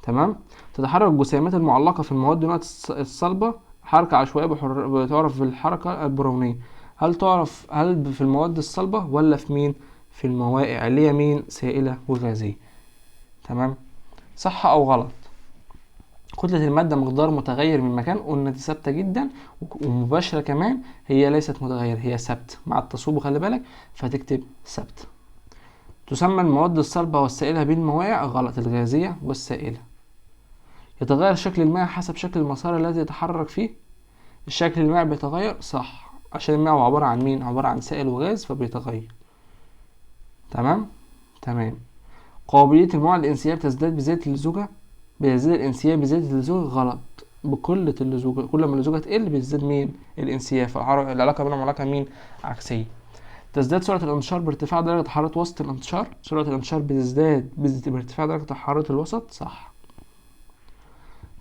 تمام. تتحرك الجسيمات المعلقه في المواد الصلبه حركه عشوائيه بتعرف بالحركه البرونيه. هل في المواد الصلبه ولا في مين؟ في الموائع اللي هي مين؟ سائله وغازيه. تمام. صح او غلط؟ كتلة المادة مقدار متغير من مكان، قلنا دي ثابتة جدا ومباشرة كمان، هي ليست متغيرة، هي ثابتة مع التصويب، خلي بالك فتكتب ثابتة. تسمى المواد الصلبة والسائلة بالموائع. غلط، الغازية والسائلة. يتغير شكل الماء حسب شكل المسار الذي يتحرك فيه. الشكل الماء بيتغير، صح، عشان الماء هو عبارة عن مين؟ عبارة عن سائل وغاز فبيتغير. تمام. قابلية الماء للانسياب تزداد بزيادة اللزوجة. بيزيد الانسياب بزيادة اللزوجة. غلط، بقلة اللزوجة. كل ما اللزوجة تقل بيزداد مين؟ الانسياب. العلاقة بينهم علاقة مين؟ عكسية. تزداد سرعة الانتشار بارتفاع درجة حرارة وسط الانتشار. سرعة الانتشار بتزداد بارتفاع درجة حرارة الوسط. صح.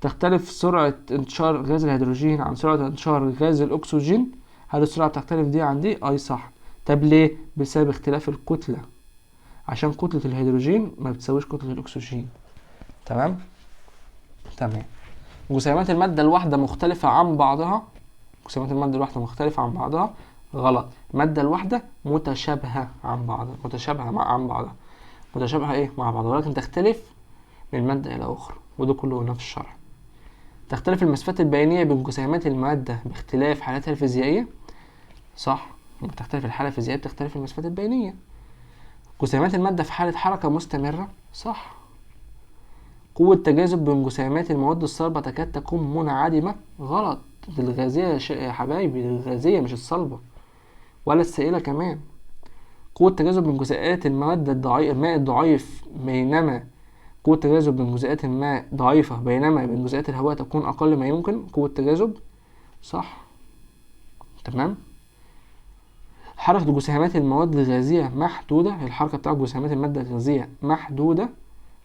تختلف سرعة انتشار غاز الهيدروجين عن سرعة انتشار غاز الأكسجين. هل السرعة بتختلف دي عن دي؟ صح. طب ليه؟ بسبب اختلاف الكتلة، عشان كتلة الهيدروجين ما بتساويش كتلة الأكسجين. تمام. جسيمات المادة الواحدة مختلفة عن بعضها. غلط، المادة الواحدة متشابهة عن بعضها. متشابهة مع بعضها، ولكن تختلف من مادة إلى أخرى، وده كله هنا في الشرح. تختلف المسافات البينية بين جسيمات المادة باختلاف حالاتها الفيزيائية. صح، لما تختلف الحالة الفيزيائية بتختلف المسافات البينية. جسيمات المادة في حالة حركة مستمرة. صح. قوة تجاذب بين جسيمات المواد الصلبة تكاد تكون منعدمة. غلط، دي الغازية يا حبايبي، دي الغازية مش الصلبة ولا السائلة كمان. قوة تجاذب بين جزيئات الماء الضعيف بينما قوة تجاذب بين جزيئات الماء ضعيفة، بينما بين جزيئات الهواء تكون أقل ما يمكن. قوة تجاذب. صح. تمام. حركة جسيمات المواد الغازية محدودة. الحركة بتاعت جسيمات المادة الغازية محدودة.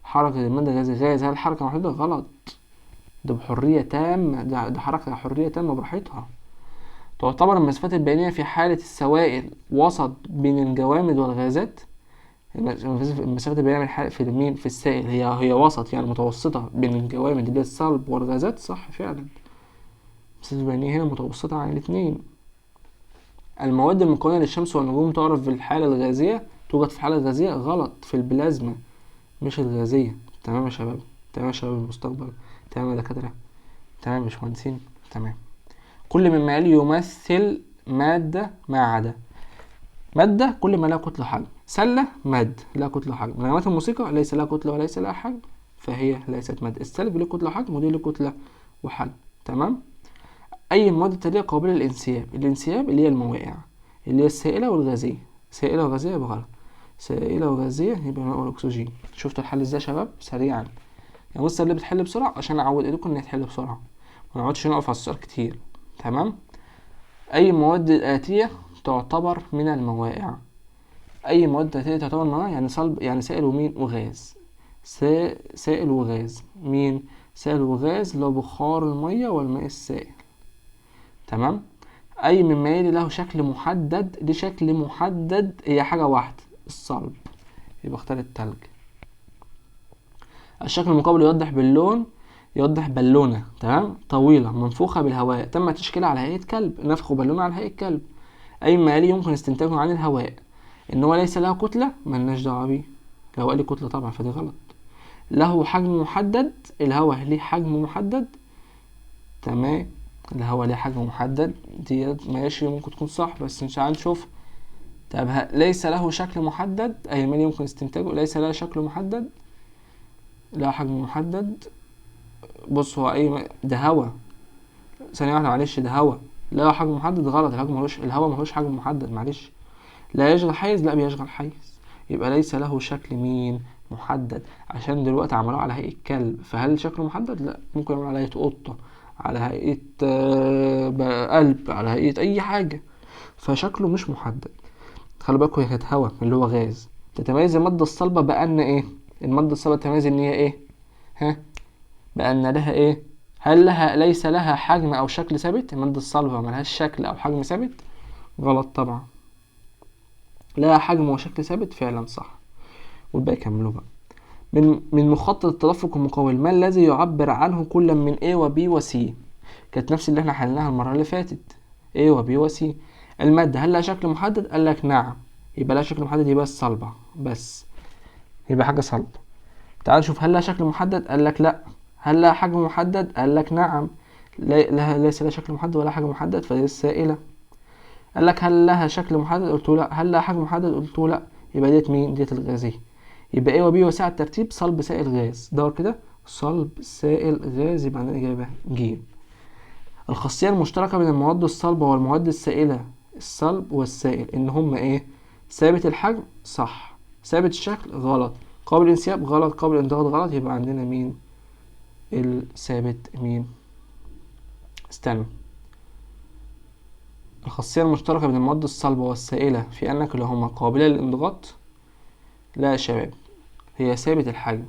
حركة المادة الغازية غاز، هل الحركة محدودة؟ غلط، ده بحرية تامة، ده حركة حرية تامة براحتها. تعتبر المسافات البينية في حالة السوائل وسط بين الجوامد والغازات. المسافات البينية في السائل هي وسط، يعني متوسطة بين الجوامد اللي هي الصلب والغازات. صح فعلا، المسافات البينية هنا متوسطة عن الاثنين. المواد المكونة للشمس والنجوم تعرف في الحالة الغازية، توجد في الحالة الغازية. غلط، في البلازما مش الغازية. تمام يا شباب المستقبل. تمام يا دكاترة. تمام يا باشمهندسين. تمام. كل مما يلي يمثل مادة ما عدا. مادة كل ما لها كتلة وحجم. سلة مادة لها كتلة وحجم. نغمات الموسيقى ليس لها كتلة وليس لها حجم، فهي ليست مادة. الثلج له كتلة وحجم ودي له كتلة وحجم. تمام. أي مواد التالية قابلة للانسياب. الانسياب اللي هي الموائع، اللي هي السائلة والغازية. سائلة وغازية يبقى غلط. سائلة وغازية يبقى الماء والأكسجين. شفتوا الحل ازاي يا شباب؟ سريعا. يعني بص اللي بتحل بسرعة عشان أعود إيدكم إن هي تحل بسرعة، منقعدش نقف على السؤال كتير. تمام. أي مواد الآتية تعتبر من الموائع. أي مواد آتية تعتبر من الموائع يعني صلب، يعني سائل ومين وغاز. سائل وغاز. مين؟ سائل وغاز اللي هو بخار المية والماء السائل. تمام. أي مما يلي له شكل محدد. دي شكل محدد هي حاجة واحدة، الصلب، يبقى اختار التلج. الشكل المقابل يوضح باللون، يوضح بالونة تمام طويلة منفوخة بالهواء تم تشكيلها على هيئة كلب. نفخ بالونة على هيئة كلب. أي ما يلي يمكن استنتاجه عن الهواء. إن هو ليس له كتلة ملناش دعوة بيه. لو قال لي كتلة طبعا فدي غلط. له حجم محدد. الهواء ليه حجم محدد. تمام. الهواء ليه حجم محدد دي ماشي ممكن تكون صح بس مش هنشوف. طب ليس له شكل محدد. أي ما يمكن استنتاجه ليس له شكل محدد، له حجم محدد. بص هو ده هوا. ثانية واحدة معلش، ده هوا لا حجم محدد غلط. الهوا ملوش حجم محدد معلش. لا يشغل حيز، لا بيشغل حيز. يبقى ليس له شكل مين محدد. عشان دلوقتي عملوه على هيئة كلب فهل شكله محدد؟ لا، ممكن يعملوا على هيئة قطة، على هيئة قلب، على هيئة أي حاجة، فشكله مش محدد. خلي بالكوا هي كانت هوا اللي هو غاز. تتميز المادة الصلبة بأن ايه؟ المادة الصلبة تتميز ان هي ايه؟ ها؟ بأن لها ايه؟ هل ليس لها حجم او شكل ثابت. المادة الصلبة ملهاش شكل او حجم ثابت. غلط طبعا. لها حجم وشكل ثابت فعلا صح. والباقي كملوا بقى. من مخطط التدفق المقاول ما الذي يعبر عنه كل من A و B و C. كانت نفس اللي احنا حلناها المرة اللي فاتت. A و B و C. المادة هل لها شكل محدد؟ قال لك نعم. يبقى لها شكل محدد يبقى الصلبة بس، يبقى حاجة صلبة. تعال نشوف هل لها شكل محدد. قال لك لا. هل لها حجم محدد؟ قال لك نعم. ليس لها شكل محدد ولا حجم محدد فهي السائلة. قال لك هل لها شكل محدد؟ قلت له لا. هل لها حجم محدد؟ قلت له لا. يبقى ديت مين؟ ديت الغازية. يبقى ايه وبي وسع الترتيب صلب سائل غاز. دور كده صلب سائل غاز يبقى عندنا إجابة ج. الخاصية المشتركة بين المواد الصلبة والمواد السائلة الصلب والسائل إن هما ايه؟ ثابت الحجم صح، ثابت الشكل غلط، قابل للانسياب غلط، قابل للانضغاط غلط. يبقى عندنا مين الثابت؟ مين؟ استنى. الخاصية المشتركة بين المواد الصلبة والسائلة في أن كلاهما قابلة للانضغاط. لا يا شباب، هي ثابت الحجم.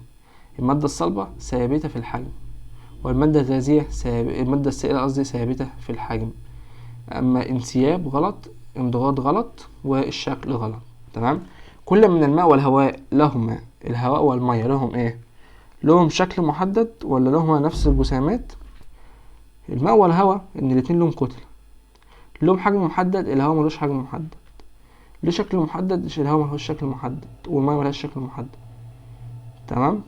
المادة الصلبة ثابتة في الحجم، والمادة الغازية المادة السائلة قصدي ثابتة في الحجم. أما انسياب غلط، انضغاط غلط، والشكل غلط. تمام. كل من الماء والهواء لهما، الهواء والمية لهم ايه؟ لهم شكل محدد ولا لهما نفس الجسيمات؟ الماء والهواء ان الاتنين لهم كتلة. لهم حجم محدد، الهواء ملوش حجم محدد. ليه شكل محدد؟ الهواء ملوش شكل محدد والماء ملهاش شكل محدد. تمام.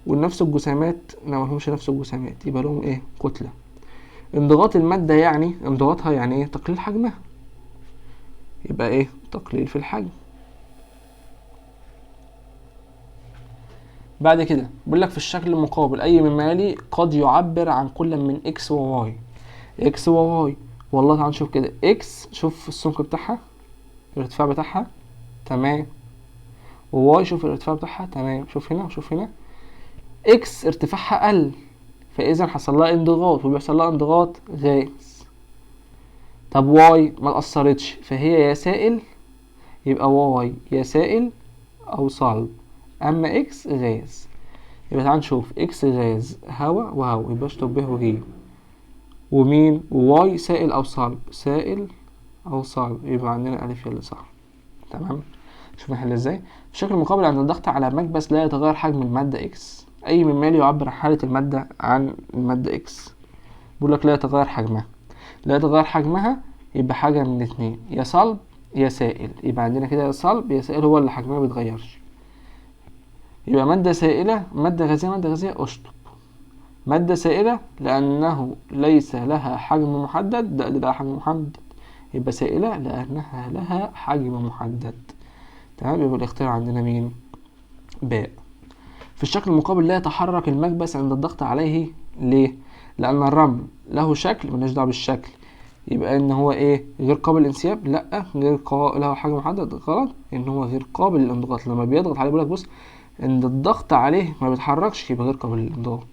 ونفس الجسيمات ملهمش نفس الجسيمات يبقى لهم ايه؟ كتلة. انضغاط المادة يعني انضغاطها يعني ايه؟ تقليل حجمها. يبقى ايه؟ تقليل في الحجم. بعد كده بيقول لك في الشكل المقابل اي مما يلي قد يعبر عن كل من اكس وواي. اكس وواي والله تعال نشوف كده. اكس شوف السمك بتاعها، الارتفاع بتاعها تمام، وواي شوف الارتفاع بتاعها تمام. شوف هنا وشوف هنا. اكس ارتفاعها قل فاذا حصل لها انضغاط وبيحصل لها انضغاط غاز. طب واي ما اتأثرتش فهي يا سائل، يبقى واي يا سائل او صلب، اما اكس غاز. يبقى تعال نشوف اكس غاز هواء وهواء يبقى اشطب به وجيم. ومين؟ وواي سائل او صلب، سائل او صلب يبقى عندنا الف اللي صح. تمام. شوف نحل ازاي. الشكل المقابل عند الضغط على مكبس لا يتغير حجم المادة اكس. اي مما يعبر عن حالة المادة عن المادة اكس. بيقول لك لا يتغير حجمها. لا يتغير حجمها يبقى حاجة من اتنين، يا صلب يا سائل. يبقى عندنا كده يا صلب يا سائل هو اللي حجمها بيتغيرش. يبقى مادة سائلة، مادة غازية، مادة غازية اشطب. مادة سائلة لأنه ليس لها حجم محدد، ده لها حجم محدد يبقى سائلة لأنها لها حجم محدد. تمام، يبقى الاختيار عندنا مين؟ باء. في الشكل المقابل لا يتحرك المكبس عند الضغط عليه. ليه؟ لأن الرمل له شكل، ملناش دعوة بالشكل، يبقى ان هو ايه؟ غير قابل للانسياب. لا، له حجم محدد. غلط، ان هو غير قابل للانضغاط. لما بيضغط عليه بيقولك بص ان الضغط عليه ما بيتحركش، يبقى غير قابل للانضغاط.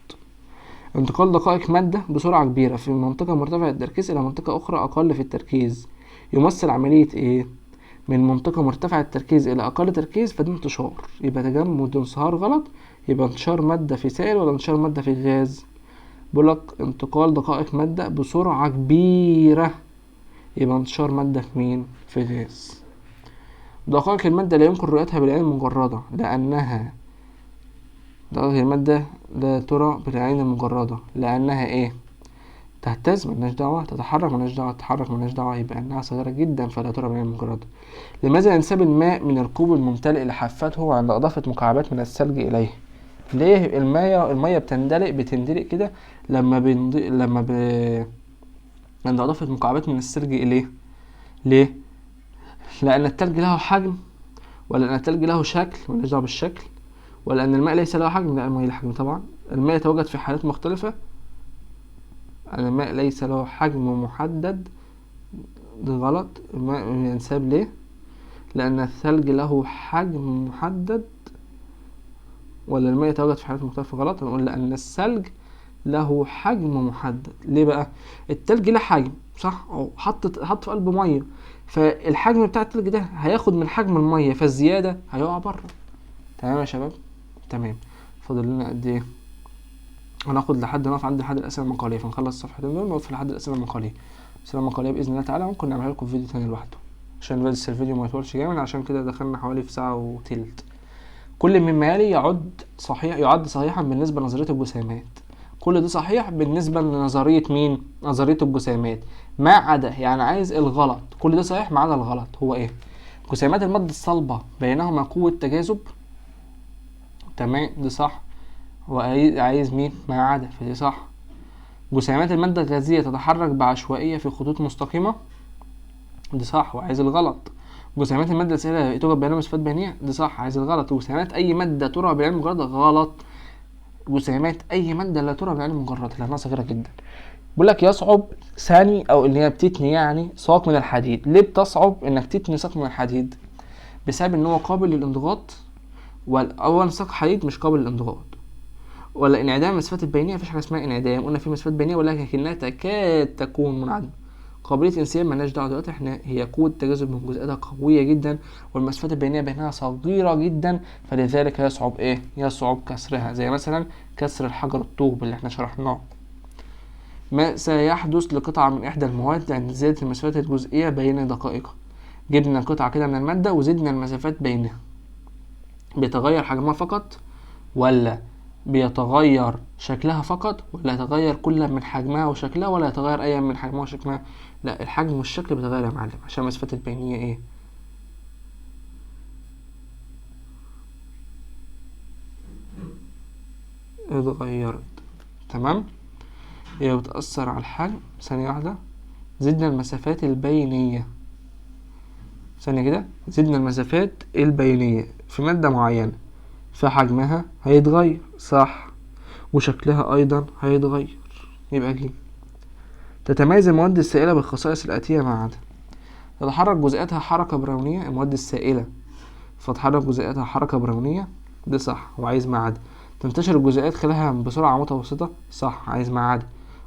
انتقال دقائق مادة بسرعة كبيرة في منطقة مرتفعة التركيز إلى منطقة أخرى أقل في التركيز يمثل عملية إيه؟ من منطقة مرتفعة التركيز إلى أقل تركيز، فده انتشار. يبقى تجمد انصهار غلط. يبقى انتشار مادة في سائل ولا انتشار مادة في غاز؟ بيقولك انتقال دقائق مادة بسرعة كبيرة، يبقى انتشار مادة في مين؟ في غاز. دقائق المادة لا يمكن رؤيتها بالعين المجردة لأنها دقائق المادة لا ترى بالعين المجردة لأنها إيه؟ تهتز، ملناش دعوة. تتحرك، ملناش دعوة. تتحرك، ملناش دعوة. يبقى إنها صغيرة جدا فلا ترى بالعين المجردة. لماذا ينساب الماء من الكوب الممتلئ لحافته عند إضافة مكعبات من الثلج إليه؟ ليه المية بتندلق كده عند إضافة مكعبات من الثلج إليه؟ ليه؟ لأن التلج له حجم، ولا أن التلج له شكل، ملناش دعوة بالشكل، ولا أن الماء ليس له حجم؟ لا، الماء له حجم طبعا. الماء يتواجد في حالات مختلفة. الماء ليس له حجم محدد، ده غلط. الماء ينساب ليه؟ لأن الثلج له حجم محدد. ولا الماء يتواجد في حالات مختلفة؟ غلط. هنقول لأن الثلج له حجم محدد. ليه بقى؟ التلج له حجم صح، أو حط في قلب مية، فالحجم بتاع التلج ده هياخد من حجم المية، فالزيادة هيقع بره. تمام يا شباب؟ تمام. فاضل لنا قد ايه؟ هناخد نقف عند لحد الأسئلة المقالية، فنخلص الصفحتين دول ونقف لحد الأسئلة المقالية. الأسئلة المقالية بإذن الله تعالى ممكن نعملها لكم في فيديو تاني لوحده، عشان بس الفيديو ما يطولش جامد، عشان كده دخلنا حوالي في ساعة وتلت. كل مما يلي يعد صحيحا بالنسبة لنظرية الجسيمات. كل ده صحيح بالنسبة لنظرية مين؟ نظرية الجسيمات، ما عدا، يعني عايز الغلط. كل ده صحيح ما عدا الغلط. هو ايه؟ جسيمات المادة الصلبة بينهما قوة تجاذب. تمام، دي صح. هو عايز مين؟ ما عدا، فدي صح. جسيمات المادة الغازية تتحرك بعشوائية في خطوط مستقيمة. دي صح، وعايز الغلط. جسيمات المادة السائلة توجد بينها مسافات بينية. دي صح، عايز الغلط. جسيمات أي مادة ترى بالعين المجردة. غلط. جسيمات أي مادة لا ترى بالعين المجردة لأنها صغيرة جدا. بيقول لك يصعب ثاني، أو إن هي بتتني يعني ساق من الحديد. ليه بتصعب إنك تتني ساق من الحديد؟ بسبب إن هو قابل للانضغاط، والأول ساق حديد مش قابل للانضغاط. ولا انعدام المسافات البينية. مفيش حاجة اسمها انعدام، قلنا في مسافات بينية ولكنها تكاد تكون منعدمة. قابلية انسياب مالناش دعوة دلوقتي، احنا هي قوة تجاذب من جزيئاتها قوية جدا، والمسافات البينية بينها صغيرة جدا، فلذلك يصعب ايه؟ يصعب كسرها، زي مثلا كسر الحجر الطوب اللي احنا شرحناه. ما سيحدث لقطعة من إحدى المواد عند زيادة المسافات الجزئية بين دقائقها؟ جبنا قطعة كده من المادة وزدنا المسافات بينها، بيتغير حجمها فقط، ولا بيتغير شكلها فقط، ولا يتغير كل من حجمها وشكلها، ولا يتغير أي من حجمها وشكلها؟ لا، الحجم والشكل بيتغير يا معلم، عشان المسافات البينية ايه؟ اتغيرت. تمام، هي بتأثر على الحجم. ثانية واحدة، زدنا المسافات البينية. ثانية كده، زدنا المسافات البينية في مادة معينة، فحجمها هيتغير صح، وشكلها أيضا هيتغير. يبقى دي. تتميز المواد السائلة بالخصائص الآتية ما عدا: تتحرك جزيئاتها حركة برونية. المواد السائلة فتحرك جزيئاتها حركة برونية. ده صح، وعايز ما عدا. تنتشر الجزيئات خلالها بسرعة متوسطة. صح، عايز ما عدا.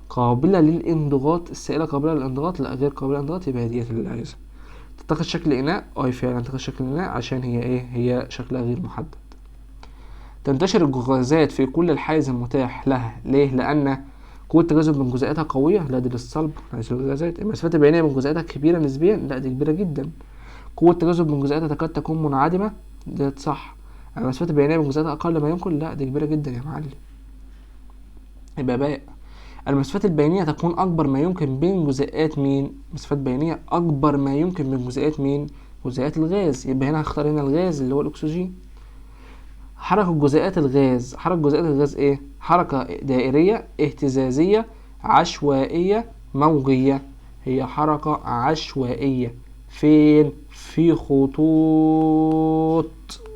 قابلة للانضغاط. السائلة قابلة للانضغاط. لا، غير قابلة للانضغاط، يبقى ديت اللي عايزها. تتخذ شكل إناء. فعلا تتخذ شكل إناء، عشان هي ايه؟ هي شكلها غير محدد. تنتشر الغازات في كل الحيز المتاح لها. ليه؟ لأن قوة التجاذب من جزيئاتها قوية. لا، دي للصلب. عايز الغازات. المسافات البينية من جزيئاتها كبيرة نسبيا. لا، دي كبيرة جدا. قوة التجاذب من جزيئاتها تكاد تكون منعدمة. ده صح. المسافات البينية من جزيئاتها أقل ما يمكن. لا، دي كبيرة جدا يا معلم. يبقى باء. المسافات البينية تكون أكبر ما يمكن بين جزيئات مين؟ مسافات بينية أكبر ما يمكن بين جزيئات مين؟ جزيئات الغاز. يبقى هنا هختار هنا الغاز اللي هو الأكسجين. حركة جزيئات الغاز. حركة جزيئات الغاز ايه؟ حركة دائرية، اهتزازية، عشوائية، موجية. هي حركة عشوائية. فين؟ في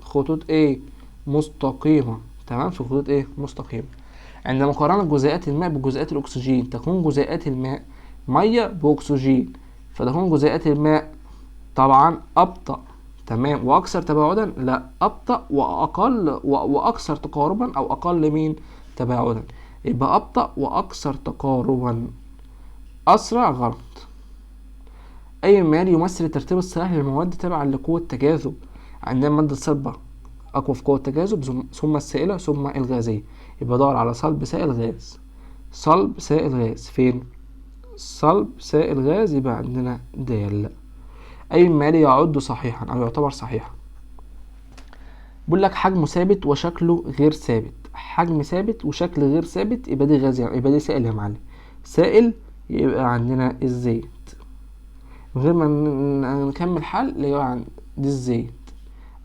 خطوط ايه؟ مستقيمة. تمام، في خطوط ايه؟ مستقيمة. عند مقارنة جزيئات الماء بجزيئات الأكسجين تكون جزيئات الماء مية بأكسجين، فتكون جزيئات الماء طبعا أبطأ. تمام، وأكثر تباعدا؟ لا، أبطأ وأقل وأكثر تقاربا، أو أقل مين؟ تباعدا. يبقى أبطأ وأكثر تقاربا. أسرع غلط. أي مال يمثل الترتيب الصحيح للمواد تبعا لقوة التجاذب. عندنا المادة الصلبة أقوى في قوة التجاذب، ثم السائلة، ثم الغازية. يبقى دور على صلب سائل غاز. صلب سائل غاز فين؟ صلب سائل غاز، يبقى عندنا د. أي مال يعد صحيحا أو يعتبر صحيحا. بيقول لك حجمه ثابت وشكله غير ثابت. حجم ثابت وشكل غير ثابت، يبقى دي غاز، يبقى دي سائل يا معلم. سائل يبقى عندنا الزيت. من غير ما نكمل حل، يبقى دي الزيت.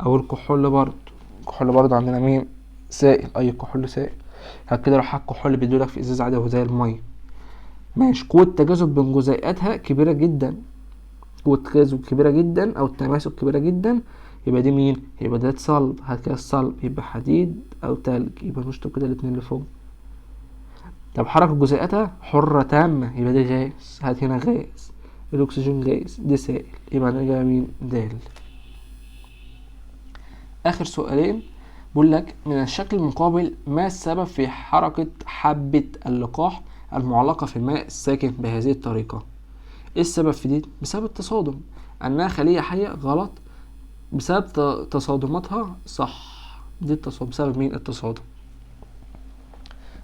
او الكحول برضو. الكحول برضو عندنا مين؟ سائل. اي كحول سائل. هكذا راح الكحول بيدولك في ازاز عادي وزي المية. ماشي. قوة التجاذب بين جزيئاتها كبيرة جدا. قوة التجاذب كبيرة جدا او التماسك كبيرة جدا، يبقى دي مين؟ يبقى ده صلب. هكذا الصلب يبقى حديد او تلج، يبقى نشطب كده الاتنين اللي فوق. طب حركة جزيئاتها حرة تامة، يبقى دي غاز. هات هنا غاز. الاكسجين غاز، دي سائل، يبقى نرجع مين؟ د. اخر سؤالين. بيقول لك من الشكل المقابل ما السبب في حركة حبة اللقاح المعلقة في الماء الساكن بهذه الطريقة؟ ايه السبب في دي؟ بسبب التصادم. انها خلية حية غلط. بسبب تصادماتها صح. دي التصادم. بسبب مين؟ التصادم.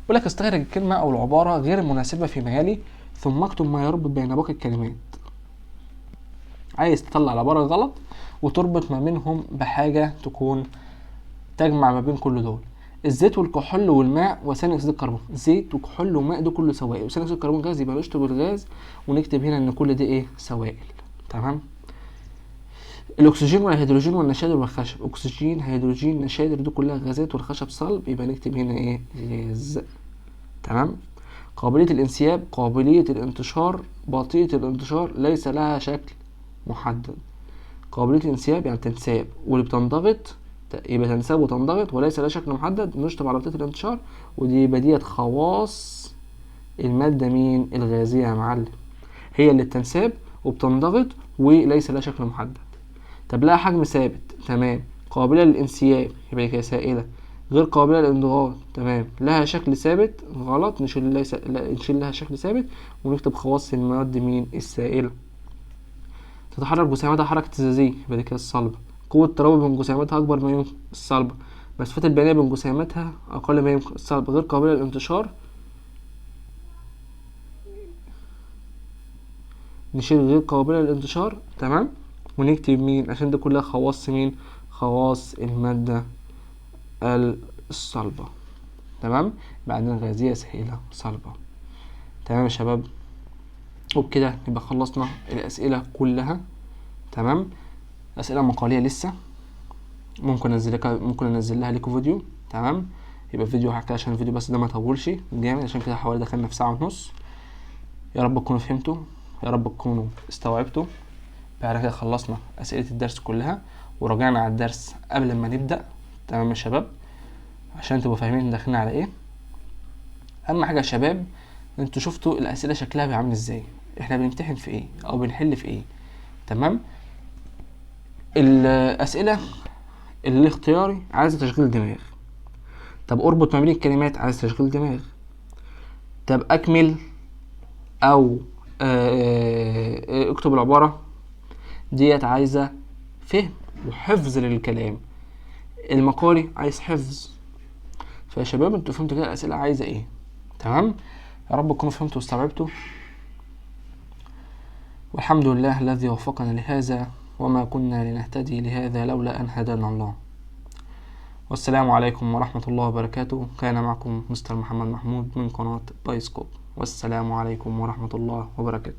بيقول لك استخرج الكلمة او العبارة غير المناسبة في مجالي ثم اكتب ما يربط بين باقي الكلمات. عايز تطلع العبارة غلط وتربط ما بينهم بحاجة تكون تجمع ما بين كل دول. الزيت والكحول والماء وثاني اكسيد الكربون. زيت وكحول وماء ده كله سوائل، وثاني اكسيد الكربون غاز، يبقى نشطب الغاز ونكتب هنا ان كل ده ايه؟ سوائل. تمام. الاكسجين والهيدروجين والنشادر والخشب. اكسجين، هيدروجين، نشادر، دي كلها غازات، والخشب صلب، يبقى نكتب هنا ايه؟ غاز. تمام. قابلية الانسياب، قابلية الانتشار، بطيئة الانتشار، ليس لها شكل محدد. قابلية الانسياب يعني تنساب، واللي بتنضغط يبقى تنساب وتنضغط وليس لها شكل محدد، نشطب على بطيئة الانتشار. ودي يبقى ديت خواص المادة مين؟ الغازية يا معلم. هي اللي بتنساب وبتنضغط وليس لها شكل محدد. طب لها حجم ثابت. تمام. قابلة للانسياب، يبقى كده سائلة. غير قابلة للانضغاط. تمام. لها شكل ثابت غلط، نشيل لها شكل ثابت ونكتب خواص المواد مين؟ السائلة. تتحرك جسيماتها حركة اهتزازية، يبقى دي كده الصلبة. قوة الترابط بين جسيماتها أكبر ما يمكن، الصلبة. مسافة البينية بين جسيماتها أقل ما يمكن، الصلبة. غير قابلة للانتشار، نشيل غير قابلة للانتشار. تمام. ونكتب مين؟ عشان دي كلها خواص مين؟ خواص المادة الصلبة. تمام. بعدين غازية، سائلة، صلبة. تمام يا شباب. وبكده يبقى خلصنا الأسئلة كلها. تمام. أسئلة مقالية لسه ممكن انزل لها لكم فيديو. تمام. يبقى فيديو حكاية عشان الفيديو بس ده ما يطولش جامد، عشان كده حوالي دخلنا في ساعة ونص. يا رب تكونوا فهمتوا، يا رب تكونوا استوعبتوا. بعد كده خلصنا أسئلة الدرس كلها وراجعنا على الدرس قبل ما نبدأ. تمام يا شباب، عشان تبقوا فاهمين داخلين على ايه. اهم حاجة يا شباب، انتوا شفتوا الأسئلة شكلها بيعمل ازاي، احنا بنمتحن في ايه او بنحل في ايه. تمام. الأسئلة الاختياري عايزة تشغيل دماغ. طب اربط ما بين الكلمات عايز تشغيل دماغ. طب اكمل او اكتب العبارة ديت عايزة فهم وحفظ للكلام. المقالي عايز حفظ. فيا شباب انتوا فهمتوا كده الأسئلة عايزة ايه. تمام. يا رب تكونوا فهمتوا واستوعبتوا، والحمد لله الذي وفقنا لهذا، وما كنا لنهتدي لهذا لولا أن هدانا الله. والسلام عليكم ورحمة الله وبركاته. كان معكم مستر محمد محمود من قناة بايسكوب، والسلام عليكم ورحمة الله وبركاته.